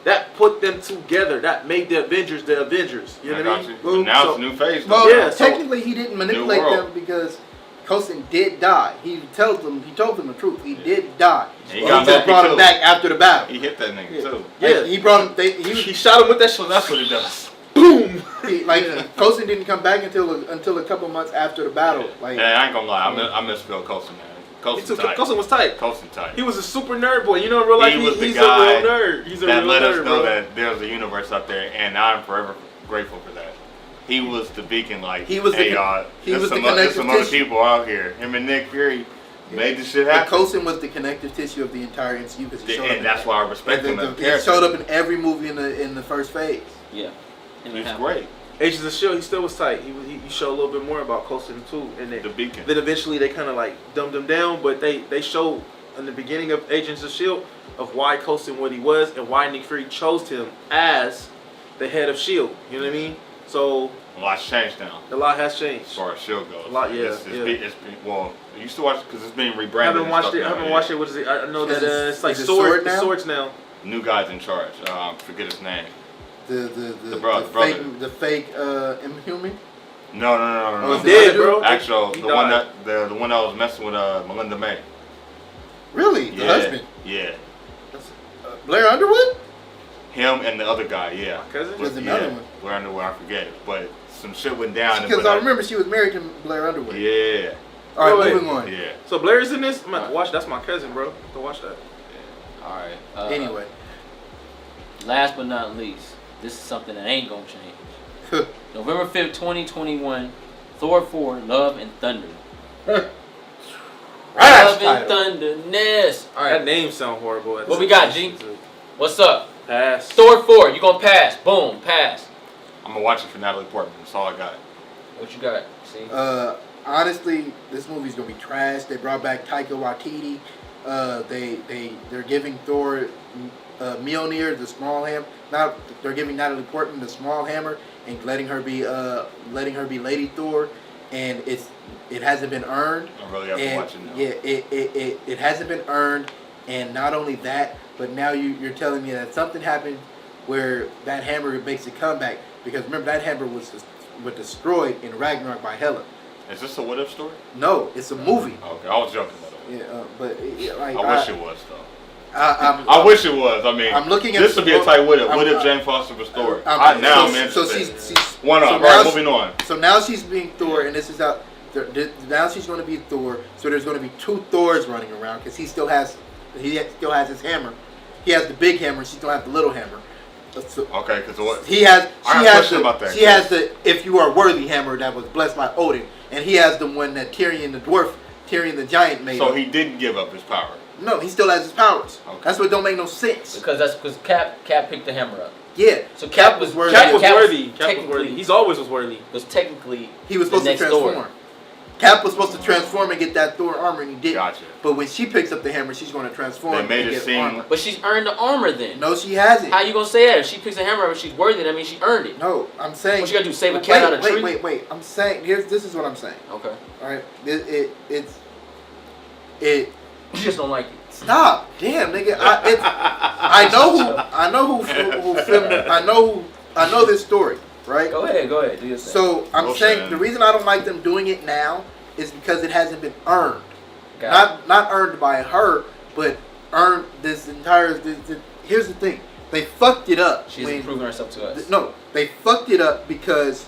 that put them together. That made the Avengers the Avengers. You know what I mean? Well, now it's a new phase. Well, Yeah, so- technically he didn't manipulate them because Coulson did die. He told them the truth. He did die. He just brought him back after the battle. He hit that nigga too. Yeah, he brought him. He shot him with that. So that's what he does. Boom. Coulson didn't come back until a couple months after the battle. Like, yeah, I ain't gonna lie, I miss Phil Coulson, man. Coulson was tight. Coulson tight. He was a super nerd boy. You know, in real life, He was the he's guy a real nerd. He's a that real let nerd, us know bro. that there's a universe out there, and I'm forever grateful for that. He was the beacon, like, He was hey the- y'all, he there's was the some connective other tissue. people out here. Him and Nick Fury made this shit but happen. Coulson was the connective tissue of the entire MCU because he showed up. And that's why I respect him as a He character. showed up in every movie in the first phase. Yeah. He's great. Agents of S.H.I.E.L.D., he still was tight. He showed a little bit more about Coulson too, and The beacon. then eventually they kind of like dumbed him down, but they showed in the beginning of Agents of S.H.I.E.L.D. of why Coulson what he was and why Nick Fury chose him as the head of S.H.I.E.L.D. You know what I mean? So A lot's changed now. a lot has As changed. far as S.H.I.E.L.D. goes. A lot, yeah, It's yeah. been, well, I used to watch it because it's being I rebranded. haven't watched it. What is it? I know that it's like Sword now? Swords now. New guy's in charge. Forget his name. The brother. fake Inhuman. No. He did, bro. Actual, He the one died. that was messing with Melinda May. Really, the husband. Yeah. Blair Underwood. Him and the other guy. Yeah. My cousin? There's another one. Blair Underwood. I forget it, but some shit went down. Because I remember she was married to Blair Underwood. Yeah. All right, Wait. moving on. Yeah. So Blair's in this. I'm about to watch. That's my cousin, bro. To watch that. All right. Anyway, Last but not least, this is something that ain't gonna change. November 5th, 2021, Thor 4, Love and Thunder. Love and Thunderness. All That right. name sound horrible. What we got, G? What's up? Pass. Thor 4, you gonna pass. Boom, pass. I'm gonna watch it for Natalie Portman. That's all I got. What you got? See? honestly, this movie's gonna be trash. They brought back Taika Waititi. They're giving Thor Mjolnir the small hammer. Now they're giving Natalie Portman the small hammer and letting her be Lady Thor, and it hasn't been earned. I really have to watch it now. Yeah, it hasn't been earned, and not only that, but now you're telling me that something happened where that hammer makes a comeback, because remember that hammer was destroyed in Ragnarok by Hela. Is this a what if story? No, it's a movie. Okay, I was joking about it. Yeah, but like I wish it was though. I wish it was. I mean, I'm looking at this would be a tight what if. I'm- What if Jane Foster was Thor? I'm interested. she's One so up. now- Right, moving on. So now she's being Thor, and this is how. Now she's going to be Thor. So there's going to be two Thors running around because he still has his hammer. He has the big hammer. She still has the little hammer. So Okay, because what? he has. I got a question about that. She has the "If You Are Worthy" hammer that was blessed by Odin, and he has the one that Tyrion the giant made. So he didn't give up his power. No, he still has his powers. Okay. That's what don't make no sense. Because Cap picked the hammer up. Yeah. So Cap was worthy. Cap was Cap was worthy. Cap was technically- worthy. He's always was worthy. Was technically He was the supposed to next Thor. transform. Cap was supposed to transform and get that Thor armor, and he didn't. Gotcha. But when she picks up the hammer, she's going to transform They made and it get seem- armor. But she's earned the armor then. No, she hasn't. How you gonna say that? If she picks a hammer up and she's worthy, that means she earned it. No, I'm saying. What you gotta do? Save a cat out of a tree? Wait. I'm saying. This is what I'm saying. Okay. All right. It's. You just don't like it. Stop. Damn, nigga. I know who filmed it. I know this story. Right. Go ahead. Do your thing. So I'm Okay. saying the reason I don't like them doing it now is because it hasn't been earned. Got Not earned by her, but earned this entire. Here's the thing: they fucked it up. She's improving herself to us. No, they fucked it up because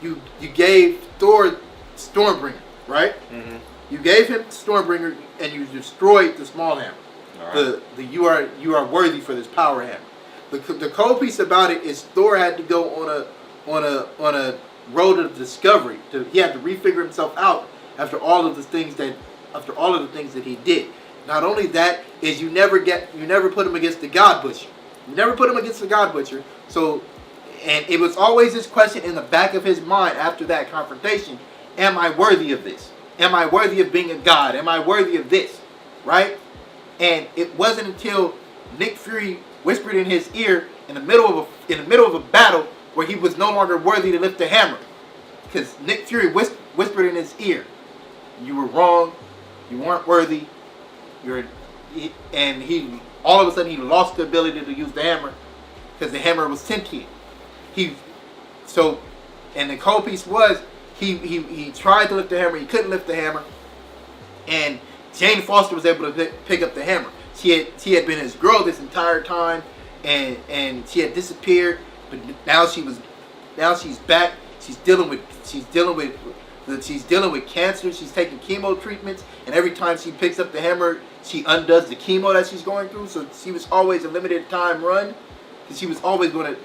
you gave Thor Stormbringer, right? Mm-hmm. You gave him Stormbringer, and you destroyed the small hammer. All right. The you are worthy for this power hammer. The cold piece about it is Thor had to go on a road of discovery. He had to refigure himself out after all of the things that he did. Not only that is you never put him against the God Butcher. You never put him against the God Butcher. So, and it was always this question in the back of his mind after that confrontation: am I worthy of this? Am I worthy of being a god? Am I worthy of this? Right? And it wasn't until Nick Fury whispered in his ear in the middle of a battle where he was no longer worthy to lift the hammer. because Nick Fury whispered in his ear, "You were wrong. You weren't worthy. And he all of a sudden he lost the ability to use the hammer because the hammer was sentient. And the cold piece was he tried to lift the hammer, he couldn't lift the hammer, and Jane Foster was able to pick up the hammer. She had been his girl this entire time, and she had disappeared, but now she's back. She's dealing with cancer. She's taking chemo treatments, and every time she picks up the hammer, she undoes the chemo that she's going through. So she was always a limited time run. She was always going to.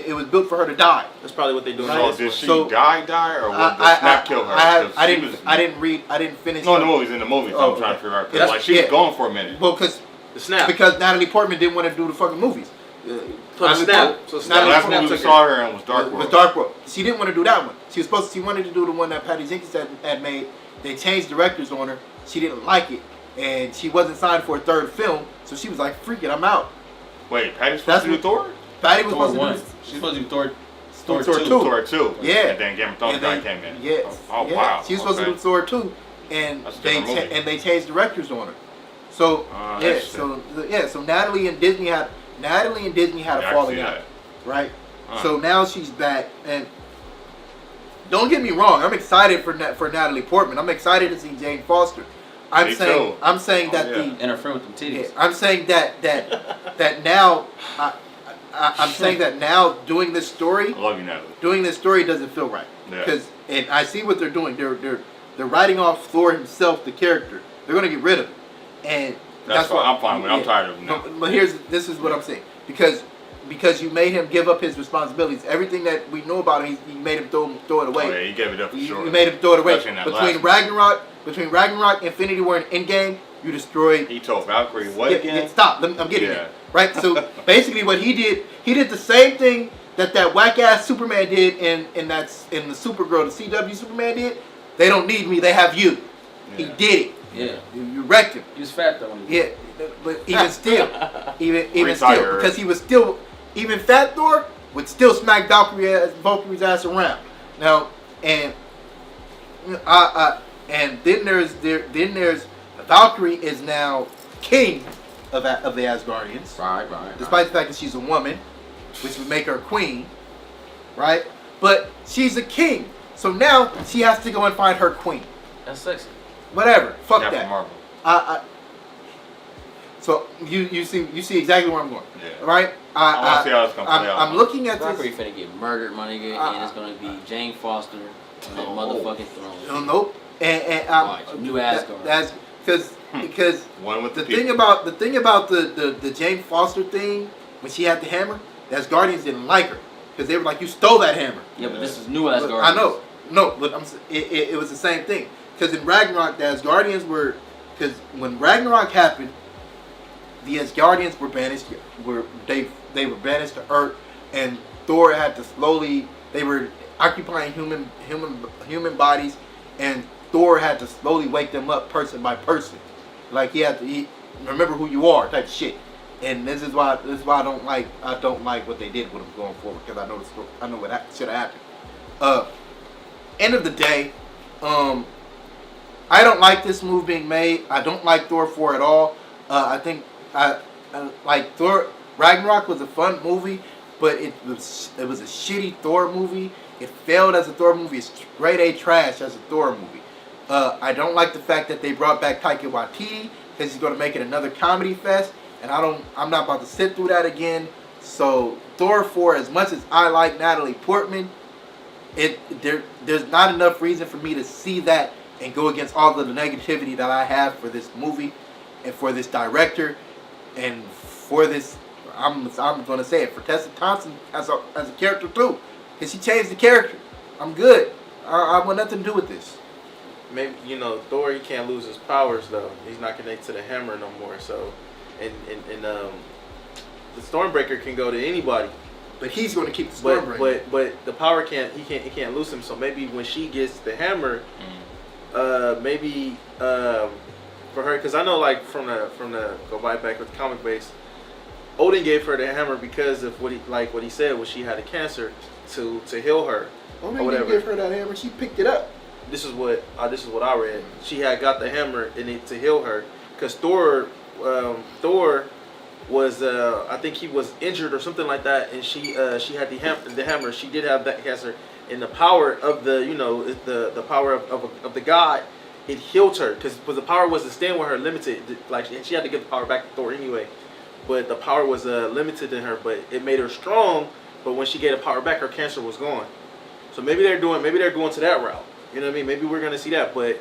It was built for her to die. That's probably what they do. So did she die, or what? The snap kill her? I didn't finish. No, in the movies. In the movies, I'm trying to figure out. Cause she was gone for a minute. Well, because the snap. Because Natalie Portman didn't want to do the fucking movies. So the snap. The last movie we saw her in was Dark World. Was Dark World. She didn't want to do that one. She wanted to do the one that Patty Jenkins had made. They changed directors on her. She didn't like it, and she wasn't signed for a third film. So she was like, "Freak it, I'm out." Wait, Patty's supposed to do Thor? Patty was Thor supposed 1. to do. She's supposed to do Thor 2. Thor 2. Yeah. And then Game of Thrones guy came in. Yes. Oh, yeah. wow. She was supposed to do Thor 2, and they changed directors on her. So so Natalie and Disney had a falling out, right? So now she's back, and don't get me wrong, I'm excited for Natalie Portman. I'm excited to see Jane Foster. I'm saying that and her friend with the titties. Yeah, I'm saying that now. I'm saying that now doing this story. I love you, Natalie. Doing this story doesn't feel right because and I see what they're doing. They're writing off Thor himself, the character. They're gonna get rid of him, and that's what I'm fine with. I'm tired of him now. But this is what I'm saying because you made him give up his responsibilities. Everything that we know about him, you made him throw it away. Oh yeah, he gave it up for sure. You made him throw it away. Between Ragnarok, Ragnarok, Infinity War, and Endgame, you destroyed. He told Valkyrie what again? Stop. I'm getting it. Right. So basically, what he did the same thing that whack ass Superman did, in the Supergirl, the CW Superman did. They don't need me. They have you. Yeah. He did it. Yeah. You wrecked him. He was fat though. Yeah. But even still, because he was still, even Fat Thor would still smack Valkyrie's ass around. Now, and then there's Valkyrie is now king of the Asgardians. Right. Despite the fact that she's a woman, which would make her queen, right? But she's a king, so now she has to go and find her queen. That's sexy. Whatever. Fuck Captain that. Marvel. So you see exactly where I'm going. Yeah. Right? I want to see how it's going to play out. I'm looking at Valkyrie this. finna get murdered, my nigga, and it's gonna be Jane Foster on that motherfucking throne. Nope. And watch, new Asgard. That's because one with the thing about the Jane Foster thing when she had the hammer, the Asgardians didn't like her because they were like, you stole that hammer. Yeah, but this is new Asgard. I know. No, but it was the same thing. Because in Ragnarok, the Asgardians were... Because when Ragnarok happened, the Asgardians were banished. They were banished to Earth, and Thor had to slowly... They were occupying human bodies, and Thor had to slowly wake them up person by person. Like he had to remember who you are type shit. And this is why I don't like what they did with him going forward, because I know what should have happened. End of the day, I don't like this move being made. I don't like Thor 4 at all. I think I like Thor Ragnarok was a fun movie, but it was a shitty Thor movie. It failed as a Thor movie. It's grade A trash as a Thor movie. I don't like the fact that they brought back Taika Waititi because he's going to make it another comedy fest, and I'm not about to sit through that again. So Thor 4, as much as I like Natalie Portman, there's not enough reason for me to see that and go against all of the negativity that I have for this movie and for this director and for this. I'm going to say it for Tessa Thompson as a character too, because she changed the character. I'm good. I want nothing to do with this. Maybe Thor, he can't lose his powers though. He's not connected to the hammer no more. So, and the Stormbreaker can go to anybody. But he's going to keep the Stormbreaker. But the power he can't lose him. So maybe when she gets the hammer, maybe for her, because I know like from the go back with comic base, Odin gave her the hammer because of what he said when she had a cancer, to heal her. Oh, or they didn't whatever. give her that hammer. She picked it up. This is what I read. She had got the hammer in it to heal her, because Thor was I think he was injured or something like that, and she had the hammer. She did have that cancer, and the power of the power of the god, it healed her, because the power was to stand with her limited. Like she had to give the power back to Thor anyway, but the power was limited in her. But it made her strong. But when she gave the power back, her cancer was gone. So maybe they're going to that route. You know what I mean? Maybe we're gonna see that. But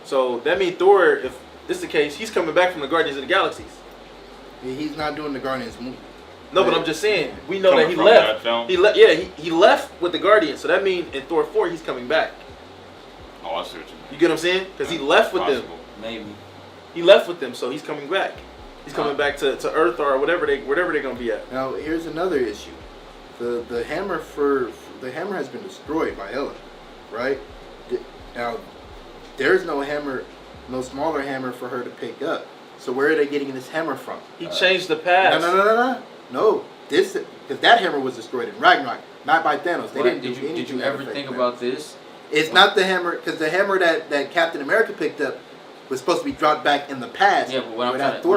so that means Thor, if this is the case, he's coming back from the Guardians of the Galaxies. Yeah, he's not doing the Guardians movie. No, but I'm just saying, we know that he Coming from left. that film? He left. Yeah, he left with the Guardians. So that means in Thor 4 he's coming back. Oh, I see what you mean. You get what I'm saying? Because he left with them. Possible. Maybe. He left with them, so he's coming back. He's coming back to Earth or whatever they're gonna be at. Now here's another issue. The hammer has been destroyed by Ella, right? Now there's no hammer, no smaller hammer for her to pick up. So where are they getting this hammer from? He changed the past. No. This because that hammer was destroyed in Ragnarok, not by Thanos. They didn't do anything. Did you that ever affect think Thanos. about this? It's not the hammer, because the hammer that Captain America picked up was supposed to be dropped back in the past. Yeah, but what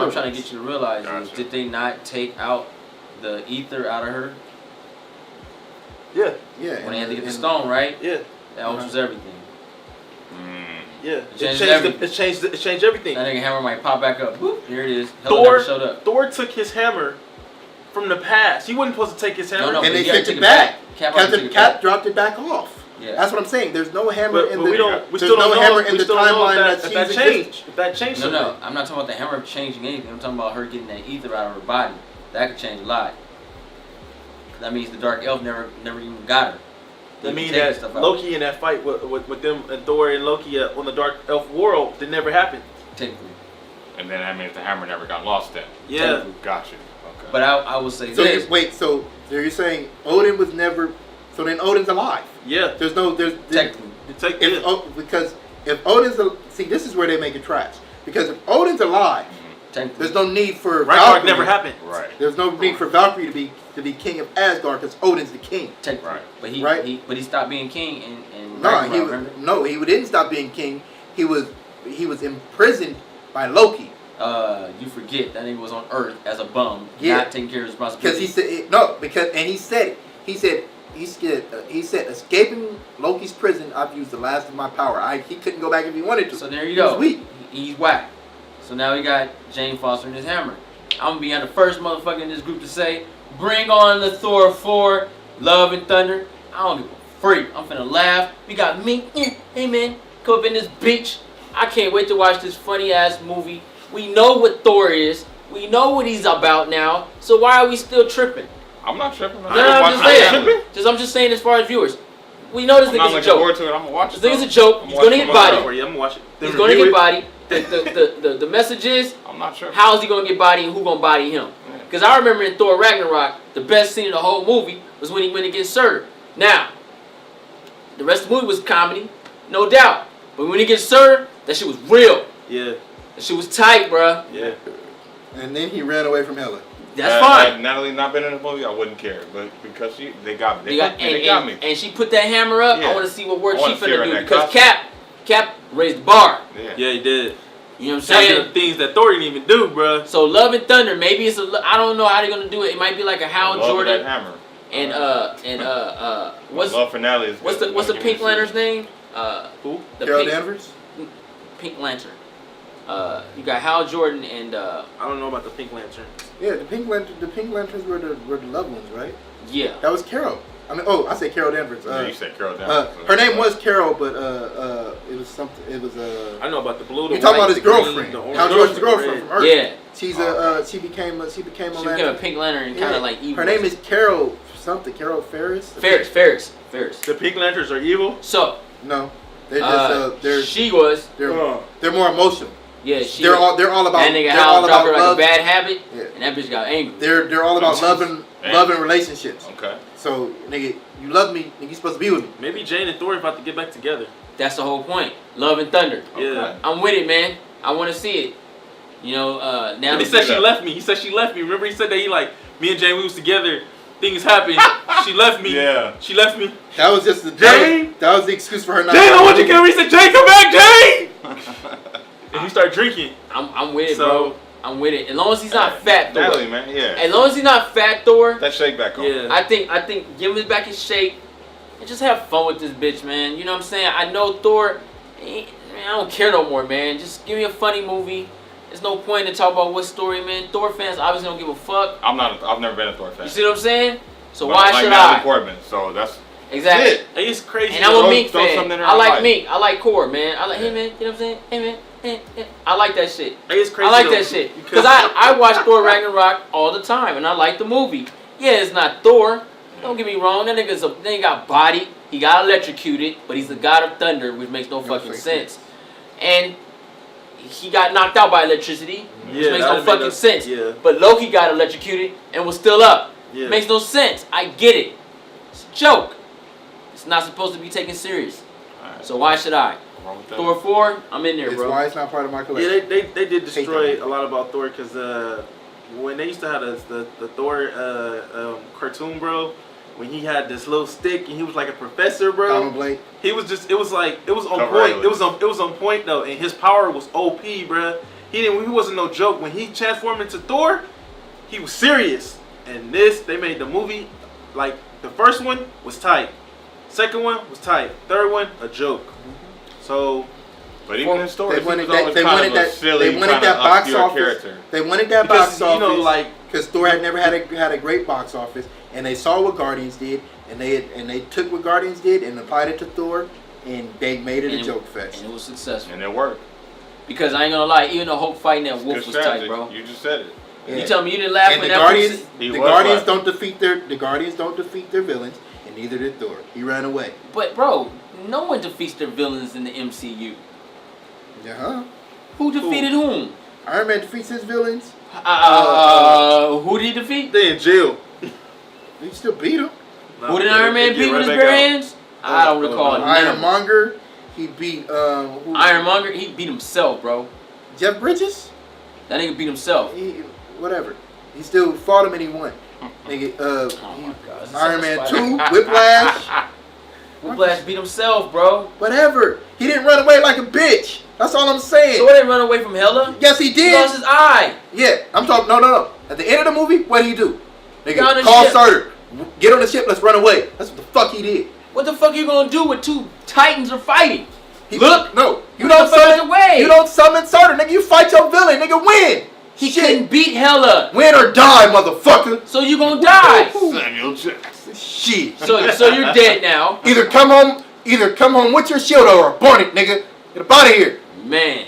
I'm trying to get you to realize is, did they not take out the ether out of her Yeah. Yeah. when they had to get the stone, right? Yeah. That alters everything. Yeah. It changed everything. That nigga hammer might pop back up. Whoop, here it is. Thor Hell never showed up. Thor took his hammer from the past. He wasn't supposed to take his hammer. No, And they but sent took it back. Cap Cap dropped it back off. Yeah. That's what I'm saying. There's no hammer in the. we There's still don't no know, hammer in we the still don't know timeline if that that she's changed. engaged. If that changed something. No, I'm not talking about the hammer changing anything. I'm talking about her getting that ether out of her body. That could change a lot. That means the Dark Elf never even got her. That means Taking that stuff out. Loki in that fight with them and Thor and Loki on the Dark Elf world that never happened. Technically. And then that means the hammer never got lost then. Yeah. Gotcha. Okay. But I will say So this. wait, so you're saying Odin was never? So then Odin's alive. Yeah. There's Technically. because if Odin's see, this is where they make it trash. Because if Odin's alive, Technically. there's no need for Ragnarok Valkyrie. never happened. Right. There's no need for Valkyrie to be king of Asgard because Odin's the king. Technically. Right. But he stopped being king and He didn't stop being king. He was imprisoned by Loki. You forget that nigga was on Earth as a bum, Yeah. not taking care of his Because responsibility. he said escaping Loki's prison, I've used the last of my power. He couldn't go back if he wanted to. So there you He was go. weak. He's whack. So now we got Jane Foster and his hammer. I'm gonna be on the first motherfucker in this group to say, bring on the Thor 4, Love and Thunder. I don't give a freak. I'm finna laugh. We got me. Hey man, come up in this bitch. I can't wait to watch this funny ass movie. We know what Thor is. We know what he's about now. So why are we still tripping? I'm not tripping. No, I'm just saying as far as viewers. We know this I'm not nigga's a looking joke. forward to it. I'm gonna watch it. This nigga's a joke. He's gonna get bodied. I'm gonna watch it. He's gonna get bodied. The message is, I'm not tripping. how is he gonna get bodied and who gonna body him? Because I remember in Thor Ragnarok, the best scene in the whole movie was when he went against Surtur. Now, the rest of the movie was comedy, no doubt. But when he gets Surtur, that shit was real. Yeah. That shit was tight, bruh. Yeah. And then he ran away from Hela. That's fine. Had Natalie not been in the movie, I wouldn't care. But because they got me. They And- got me. And she put that hammer up. Yeah. I want to see what work I she wanna see her finna in do. that Because costume. Cap raised the bar. Yeah, he did. You know what I'm That's saying? the things that Thor didn't even do, bruh. So Love and Thunder, maybe it's I don't know how they're gonna do it. It might be like a Hal Love Jordan that hammer. and What's Love for Natalie is what's good. the Pink Lantern's name? Who? The Carol Pink, Danvers? Pink Lantern. You got Hal Jordan and I don't know about the Pink Lantern. Yeah, the Pink Lanterns were the loved ones, right? yeah. That was Carol. I said Carol Danvers. Yeah, you said Carol Danvers. Her name was Carol, but it was something. It was I know about the blue. You talking about his girlfriend? the orange, Hal Jordan's girlfriend red. from Earth. Yeah. She became a She became a Lantern. Pink Lantern and kind of like evil. Her name is Carol something. Carol Ferris. Ferris. The Pink Lanterns are evil. So No, they're just she was. they're more emotional. Yeah, she. They're all about. That nigga They're all Hal dropped her about like love. a bad habit, Yeah. and that bitch got angry. They're all about love and relationships. Okay. So nigga, you love me, nigga, you supposed to be with me. Maybe Jane and Thor are about to get back together. That's the whole point. Love and Thunder. Yeah. I'm with it, man. I want to see it. You know, now And he said she left me. He said she left me. Remember he said that me and Jane, we was together things happened. She left me. Yeah. She left me. That was just the Jane? that was the excuse for her not. Jane, I want you to come. He said, Jane, come back, Jane. And he started drinking. I'm with it, bro. I'm with it. As long as he's not fat, Thor. Natalie, man, yeah. As long as he's not fat, Thor. That shake back on. Yeah. I think give him back his shape and just have fun with this bitch, man. You know what I'm saying? I know Thor. Man, I don't care no more, man. Just give me a funny movie. There's no point in talk about what story, man. Thor fans obviously don't give a fuck. I've never been a Thor fan. You see what I'm saying? So but why like should Natalie I? Portman, so that's Exactly. it. It's crazy. And I'm a Meek throw fan. something in there I like I like. Meek. I like Core, man. I like, hey man, you know what I'm saying? Hey man, hey. I like that shit. It's crazy. I like though, that shit. Because I watch Thor Ragnarok all the time and I like the movie. Yeah, it's not Thor. Don't get me wrong. That nigga got bodied. He got electrocuted, but he's the god of thunder, which makes no fucking sense. And he got knocked out by electricity, which makes no fucking sense. Yeah. But Loki got electrocuted and was still up. Yeah. Makes no sense. I get it. It's a joke. It's not supposed to be taken serious. Alright. So why should I? Wrong with that. Thor 4, I'm in there, It's bro. why it's not part of my collection. Yeah, they did destroy that. a lot about Thor because when they used to have the Thor cartoon, bro, when he had this little stick and he was like a professor, bro. Donald Blake. He was just it was on Cover point. Island. It was on point though, and his power was OP, bro. He wasn't no joke. When he transformed into Thor, he was serious. And they made the movie like the first one was tight, second one was tight, third one a joke. So. But even in stories, They wanted he was always that. They kind wanted of a that. silly, They wanted kind that of box obscure office. character. They wanted that Because, box office. you know, like because Thor had never had a great box office, and they saw what Guardians did, and they took what Guardians did and applied it to Thor, and they made it a joke fest. And it was successful. And it worked. Because I ain't gonna lie, even though Hulk fighting that wolf Good was tight, strategy. bro. You just said it. Yeah. You tell me you didn't laugh And when the that Guardians, fool He the was Guardians laughing. don't defeat their villains, and neither did Thor. He ran away. But bro, no one defeats their villains in the MCU. Yeah. Who defeated whom? Iron Man defeats his villains. Who did he defeat? they in jail. He still beat him. Who did Iron Man beat with his bare hands? I don't recall. Ironmonger. He beat Ironmonger, he beat himself, bro. Jeff Bridges. That nigga beat himself. Whatever. He still fought him and he won. Nigga, Oh my God. Is this Iron like a Man spider? 2, Whiplash. Whiplash beat himself, bro. Whatever. He didn't run away like a bitch. That's all I'm saying. So he didn't run away from Hela? Yes, he He did. lost his eye. Yeah, I'm talking. No. At the end of the movie, what did he do? Got on Nigga, the call ship. Surtur. Get on the ship. Let's run away. That's what the fuck he did. What the fuck are you gonna do with two titans are fighting? Look, no. You don't summon away. You don't summon Surtur, nigga. You fight your villain, nigga. Win. He couldn't beat Hela. Win or die, motherfucker. So you gonna die. Samuel Jackson. Shit. So you're dead now. Either come home with your shield or burn it, nigga. Get up out of here. Man,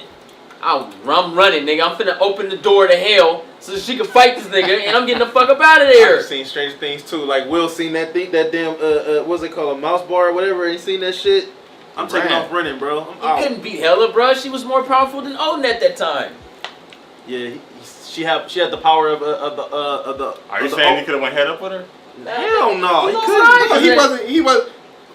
I'm running, nigga. I'm finna open the door to hell so she can fight this nigga, and I'm getting the fuck up out of there. I've seen Stranger Things too. Like Will seen that damn what's it called, a mouse bar or whatever. Ain't seen that shit. I'm taking off running, bro. I'm You out. couldn't beat Hela, bro. She was more powerful than Odin at that time. Yeah, she had the power of the. Are you saying he could have went head up with her? Hell no, he lost couldn't. eyes. He was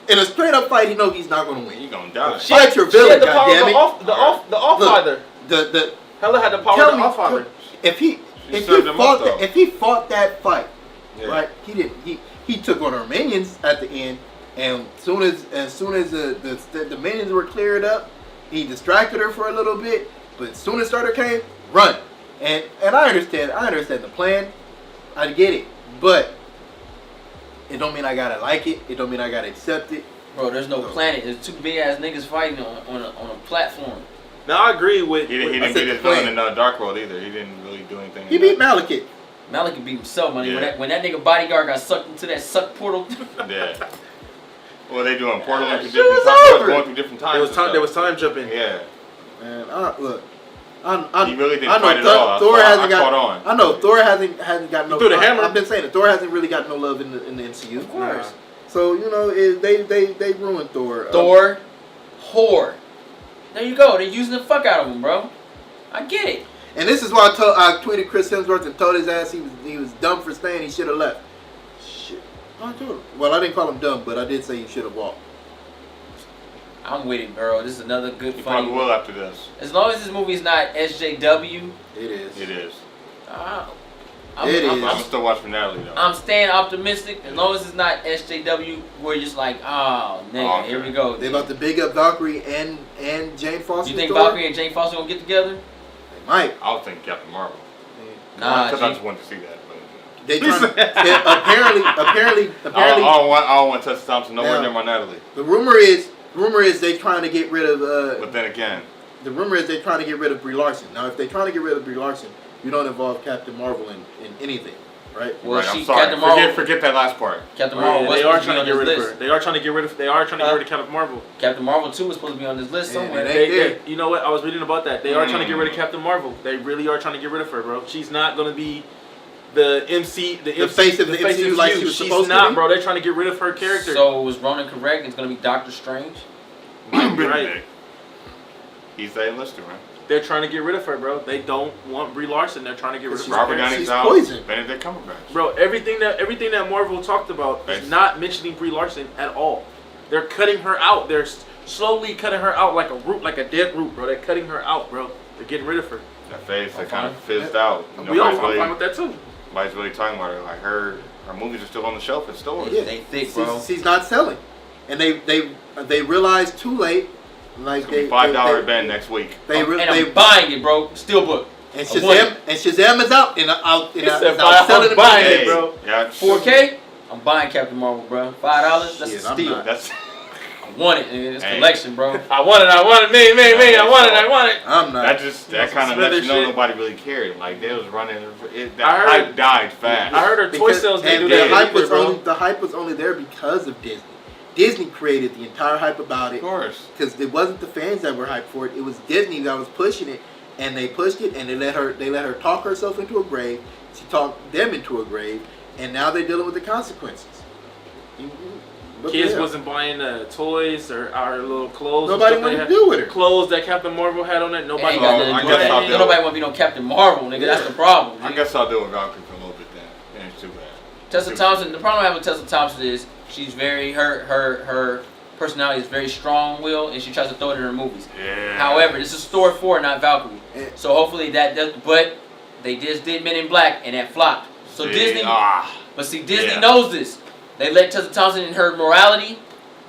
in a straight up fight. He know he's not gonna win. He gonna die. Fight your She had villain, the power goddammit. of the All-Father. The Hela had the power tell of the me, All-Father. if he served him up, though. if he fought that fight, Yeah. right? He took on her minions at the end, and as soon as the minions were cleared up, he distracted her for a little bit. But as soon as Surtur came, run. And I understand the plan. I get it, but it don't mean I gotta like it. It don't mean I gotta accept it. Bro, there's no planet. There's two big ass niggas fighting on a platform. Now I agree with. He didn't I said get the his villain plan. in Dark World either. He didn't really do anything. He in beat that. Malekith. Malik can beat himself, money. Yeah. When that nigga bodyguard got sucked into that suck portal. Yeah. Well, they doing portal into Shit different was times. over. Going through different times. There was time jumping. Yeah. Man, look. He really didn't I know fight at all. Thor hasn't got. caught on. I know Thor hasn't got no. Threw the hammer. I've been saying it. Thor hasn't really got no love in the MCU. Of course. So they ruined Thor. Thor, whore. There you go. They're using the fuck out of him, bro. I get it. And this is why I tweeted Chris Hemsworth and told his ass he was dumb for staying. He should have left. Shit. I told him. Well, I didn't call him dumb, but I did say he should have walked. I'm with him, bro. This is another good He funny. probably will after this. As long as this movie's not SJW, It is. It is. I'm still watching Natalie though. I'm staying optimistic as long as it's not SJW where you're just like, oh, nigga, here we go. They about to big up Valkyrie and Jane Foster. You think Valkyrie and Jane Foster gonna get together? They might. I would think Captain Marvel. Nah, because I just wanted to see that. They trying apparently. I don't want Tessa Thompson nowhere near my Natalie. The rumor is they trying to get rid of. But then again, the rumor is they trying to get rid of Brie Larson. Now, if they trying to get rid of Brie Larson, you don't involve Captain Marvel in anything, right? Well, right, I'm sorry. Captain Marvel, forget that last part. Captain Marvel. They are trying to get rid of her. They are trying to get rid of Captain Marvel. Captain Marvel 2 was supposed to be on this list somewhere. You know what? I was reading about that. They are trying to get rid of Captain Marvel. They really are trying to get rid of her, bro. She's not gonna be the face of the MCU like she was supposed to be. Bro. They're trying to get rid of her character. So was Ronan correct? It's gonna be Doctor Strange. Right. He's the enlisted, man. They're trying to get rid of her, bro. They don't want Brie Larson. They're trying to get rid of her. Robert Downey's out. Poison. Benedict Cumberbatch. Bro, everything that Marvel talked about is not mentioning Brie Larson at all. They're cutting her out. They're slowly cutting her out like a root, like a dead root, bro. They're cutting her out, bro. They're getting rid of her. That phase that kind of fizzed out. I'm fine with that too. Nobody's really talking about her. Like her movies are still on the shelf in stores. Yeah, they thick, bro. She's not selling, and they realized too late. Like it's gonna be $5 event next week. I'm buying it, bro. Steelbook. And Shazam is out, and I'm selling buying it, bro. Yeah. 4K. I'm buying Captain Marvel, bro. $5. That's a steal. I want it. It's collection, bro. I want it. Me. I want it. I'm not. That kind of lets you know nobody really cared. Like they was running. That hype died fast. I heard her toy sales didn't do that. The hype was only there because of Disney. Disney created the entire hype about it. Of course. Because it wasn't the fans that were hyped for it. It was Disney that was pushing it, and they pushed it, and they let her talk herself into a grave. She talked them into a grave, and now they're dealing with the consequences. Kids wasn't buying toys or our little clothes. Nobody wanted to do with her. Clothes that Captain Marvel had on it. Nobody. Nobody want to be no Captain Marvel, nigga. That's the problem. I guess I'll deal with Valkyrie for a little bit then. It ain't too bad. Tessa Thompson. The problem I have with Tessa Thompson is she's very her personality is very strong-willed, and she tries to throw it in her movies. Yeah. However, this is Thor 4, not Valkyrie. So hopefully that does. But they just did Men in Black, and that flopped. So Disney. But see, Disney knows this. They let Tessa Thompson and her morality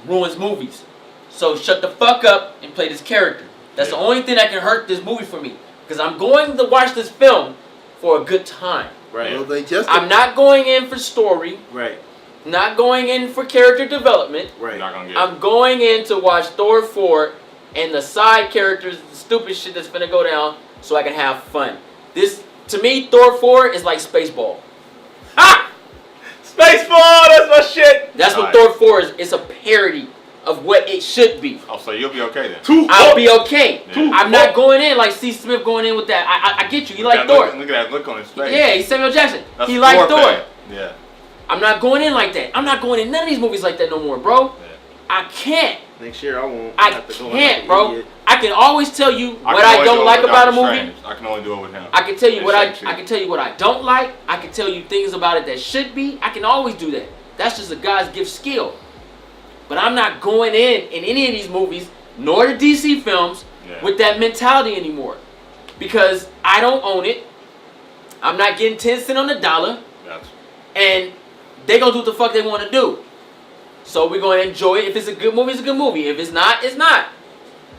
ruins movies. So shut the fuck up and play this character. That's the only thing that can hurt this movie for me. Because I'm going to watch this film for a good time. Right. Well, I'm not going in for story. Right. Not going in for character development. Right. I'm going in to watch Thor 4 and the side characters, the stupid shit that's finna go down so I can have fun. This, to me, Thor 4 is like Spaceball. Ha! Spaceball, that's my shit. That's what Thor 4 is. It's a parody of what it should be. Oh, so you'll be okay then? I'll be okay. Yeah. I'm not going in like C. Smith going in with that. I get you. He like Thor. Look at that look on his face. Yeah, he's Samuel Jackson. He like Thor. Yeah. I'm not going in like that. I'm not going in none of these movies like that no more, bro. Yeah. I can't. Next year I won't. I can't, bro. I can always tell you what I don't like about a movie. I can only do it with him. I can tell you what I can tell you what I don't like. I can tell you things about it that should be. I can always do that. That's just a God's gift skill. But I'm not going in any of these movies, nor the DC films, with that mentality anymore. Because I don't own it. I'm not getting 10 cents on the dollar. Gotcha. And they gonna do what the fuck they want to do. So we're going to enjoy it. If it's a good movie, it's a good movie. If it's not, it's not.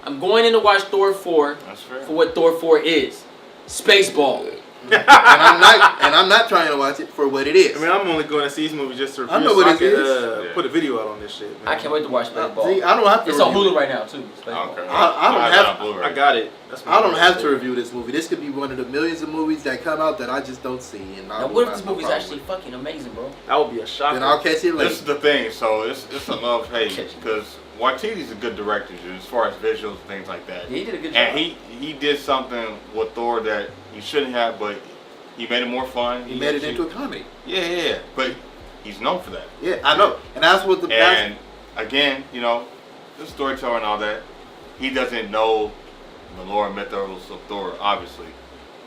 I'm going in to watch Thor 4 for what Thor 4 is. Spaceball. and I'm not trying to watch it for what it is. I mean, I'm only going to see these movies just to I know what it is. Put a video out on this shit. Man. I can't wait to watch Spaceball. See, I don't have to. It's on Hulu right now too. Okay. I got it. I don't have to review this movie. This could be one of the millions of movies that come out that I just don't see. And now, what if this movie's actually fucking amazing, bro? That would be a shock. Then I'll catch it later. This is the thing. So it's a love hate because Waititi's a good director as far as visuals and things like that. Yeah, he did a good job. And he did something with Thor that he shouldn't have, but he made it more fun. He made it into a comedy. Yeah. But he's known for that. Yeah, I know. And that's what the... And again, you know, the storyteller and all that, he doesn't know the lore and mythos of Thor, obviously.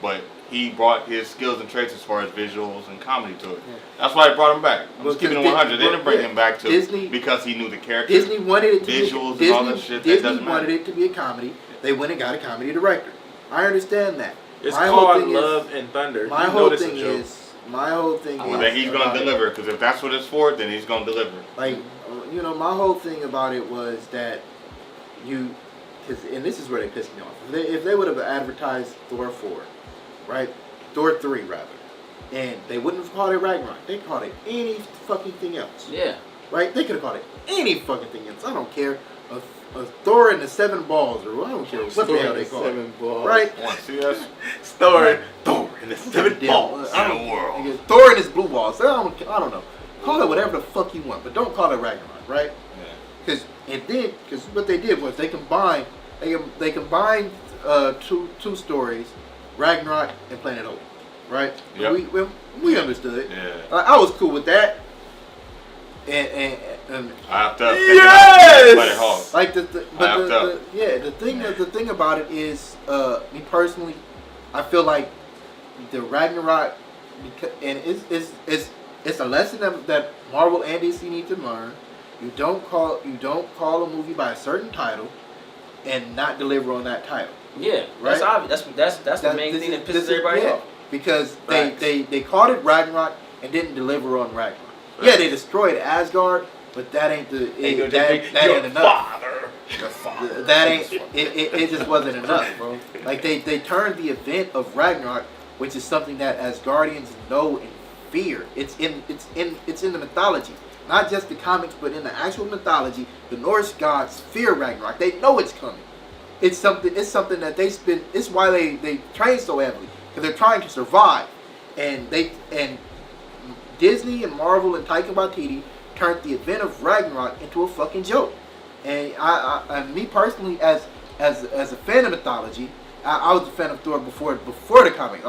But he brought his skills and traits as far as visuals and comedy to it. Yeah. That's why they brought him back. I'm just keeping it 100. They didn't bring him back to Disney, because he knew the character. Disney wanted it to visuals be and all that shit. Disney wanted it to be a comedy. They went and got a comedy director. I understand that. It's called Love and Thunder. My whole thing is my whole thing is that he's gonna deliver. Because if that's what it's for, then he's gonna deliver. Like, my whole thing about it was that and this is where they pissed me off. If they would have advertised Thor 4, right? Thor 3 rather, and they wouldn't have called it Ragnarok. They called it any fucking thing else. Yeah. Right? They could have called it any fucking thing else. I don't care. A Thor and the 7 balls, or I don't care what the hell they call it. Balls. Right? Want to see us? Thor and the 7 balls. In the world. Thor and his blue balls. I don't know. Call it whatever the fuck you want, but don't call it Ragnarok, right? Because what they did was they combined two stories, Ragnarok and Planet Oak, right? Yep. We understood. Yeah. I was cool with that. And I have to Yes! like the thing about it is, me personally, I feel like the Ragnarok, and it's a lesson that Marvel and DC need to learn. You don't call a movie by a certain title and not deliver on that title. Yeah, right? that's obvious. That's the main thing that pisses everybody off. Because they called it Ragnarok and didn't deliver on Ragnarok. Right. Yeah, they destroyed Asgard, but that ain't that ain't enough. Your father. That ain't it just wasn't enough, bro. Like they turned the event of Ragnarok, which is something that Asgardians know and fear. It's in the mythology. Not just the comics, but in the actual mythology, the Norse gods fear Ragnarok. They know it's coming. It's something that they spend. It's why they train so heavily, because they're trying to survive. And Disney and Marvel and Taika Waititi turned the event of Ragnarok into a fucking joke. And me personally, as a fan of mythology, I was a fan of Thor before the comics.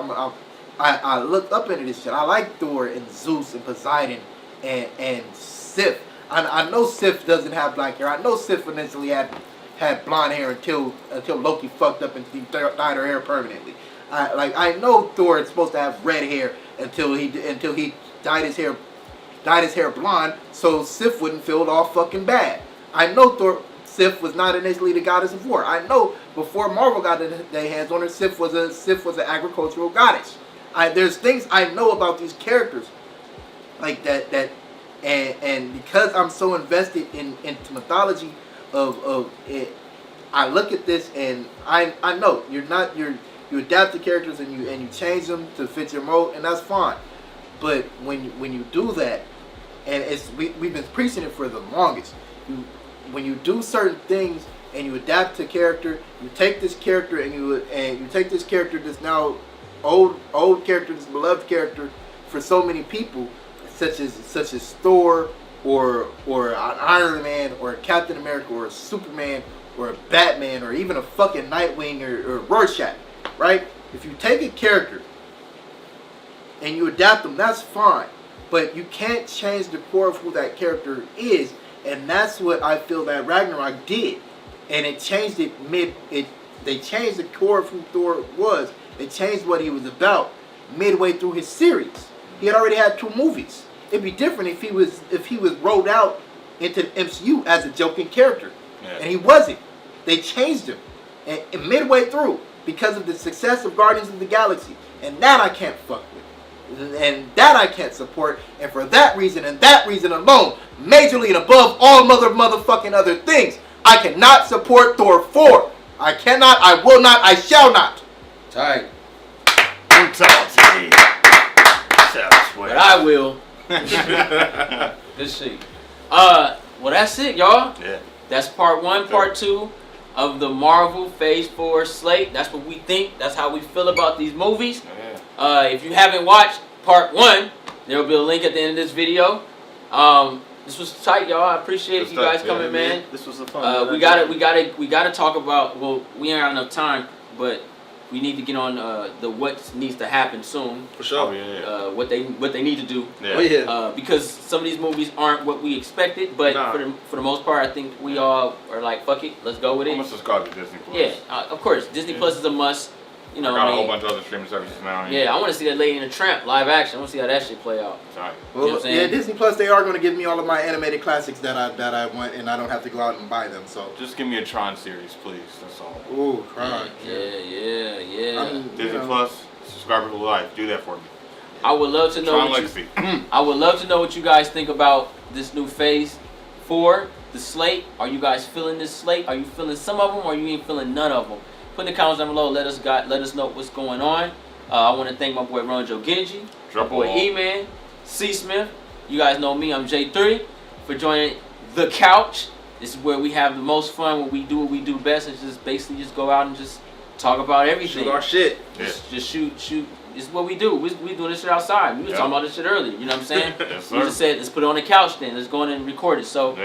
I looked up into this shit. I like Thor and Zeus and Poseidon and Sif. I know Sif doesn't have black hair. I know Sif initially had blonde hair until Loki fucked up and he dyed her hair permanently. I know Thor is supposed to have red hair until he dyed his hair blonde so Sif wouldn't feel all fucking bad. I know Sif was not initially the goddess of war. I know before Marvel got their hands on her, Sif was an agricultural goddess. There's things I know about these characters like that and because I'm so invested into mythology of it, I look at this and I know you adapt the characters and you change them to fit your mold, and that's fine. But when you do that, and we've been preaching it for the longest, when you do certain things and you adapt to character, you take this character and you take this character that's now old character, this beloved character for so many people, such as Thor or an Iron Man or a Captain America or a Superman or a Batman or even a fucking Nightwing or Rorschach, right? If you take a character and you adapt them, that's fine. But you can't change the core of who that character is, and that's what I feel that Ragnarok did. And it changed they changed the core of who Thor was. They changed what he was about midway through his series. He had already had 2 movies. It'd be different if he was rolled out into the MCU as a joking character. Yeah. And he wasn't. They changed him and midway through because of the success of Guardians of the Galaxy. And that I can't fuck with. And that I can't support. And for that reason and that reason alone, majorly and above all motherfucking other things, I cannot support Thor 4. I cannot, I will not, I shall not. Tight. Brutality. But I will. Good shit. Well, that's it, y'all. Yeah. That's part 1, part 2 of the Marvel Phase 4 slate. That's what we think. That's how we feel about these movies. Yeah. If you haven't watched part 1, there will be a link at the end of this video. This was tight, y'all. I appreciate you guys coming, man. This was a fun. We gotta talk about. Well, we ain't got enough time, but we need to get on the what needs to happen soon. For sure. What they need to do. Yeah. Because some of these movies aren't what we expected, but for the most part, I think we all are like, fuck it, let's go with it. I'm gonna subscribe to Disney Plus. Yeah, of course, Disney Plus is a must. You know, I got a whole bunch of other streaming services now. Yeah, I want to see that Lady and the Tramp live action. I want to see how that shit play out. Sorry. Well, you know what I'm saying? Disney Plus, they are going to give me all of my animated classics that I want, and I don't have to go out and buy them. So just give me a Tron series, please. That's all. Ooh, Tron. Yeah. Disney Plus, subscriber for life. Do that for me. I would love to know. I would love to know what you guys think about this new Phase 4, the slate. Are you guys feeling this slate? Are you feeling some of them, or you ain't feeling none of them? Put in the comments down below. Let us know what's going on. I want to thank my boy Ronjo Genji, my boy E-Man, C Smith. You guys know me. I'm J3 for joining the couch. This is where we have the most fun. Where we do what we do best. It's just basically just go out and just talk about everything. Shoot our shit. Just shoot. This is what we do. We doing this shit outside. We were talking about this shit earlier. You know what I'm saying? Yes, sir. We just said, let's put it on the couch then. Let's go in and record it. So,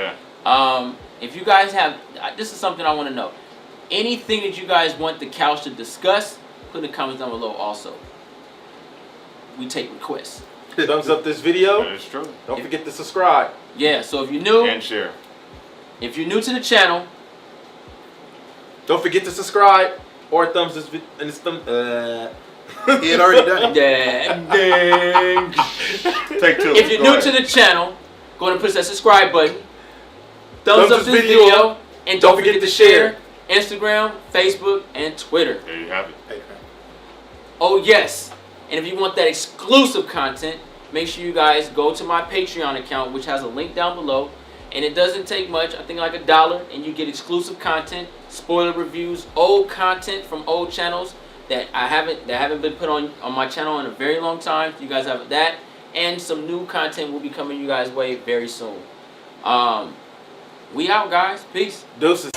if you guys have, this is something I want to know. Anything that you guys want the couch to discuss, put in the comments down below also. We take requests. Thumbs up this video. That is true. Don't forget to subscribe. Yeah, so if you're new. And share. If you're new to the channel. Don't forget to subscribe. Or thumbs this video. And it's thumb. He had already done it. Dang. Take two. If you're new to the channel, go ahead and push that subscribe button. Thumbs up this video. And don't forget to share Instagram, Facebook, and Twitter. There you have it. Oh yes. And if you want that exclusive content, make sure you guys go to my Patreon account, which has a link down below. And it doesn't take much, I think like $1, and you get exclusive content, spoiler reviews, old content from old channels that haven't been put on my channel in a very long time. You guys have that, and some new content will be coming you guys' way very soon. We out, guys. Peace. Deuces.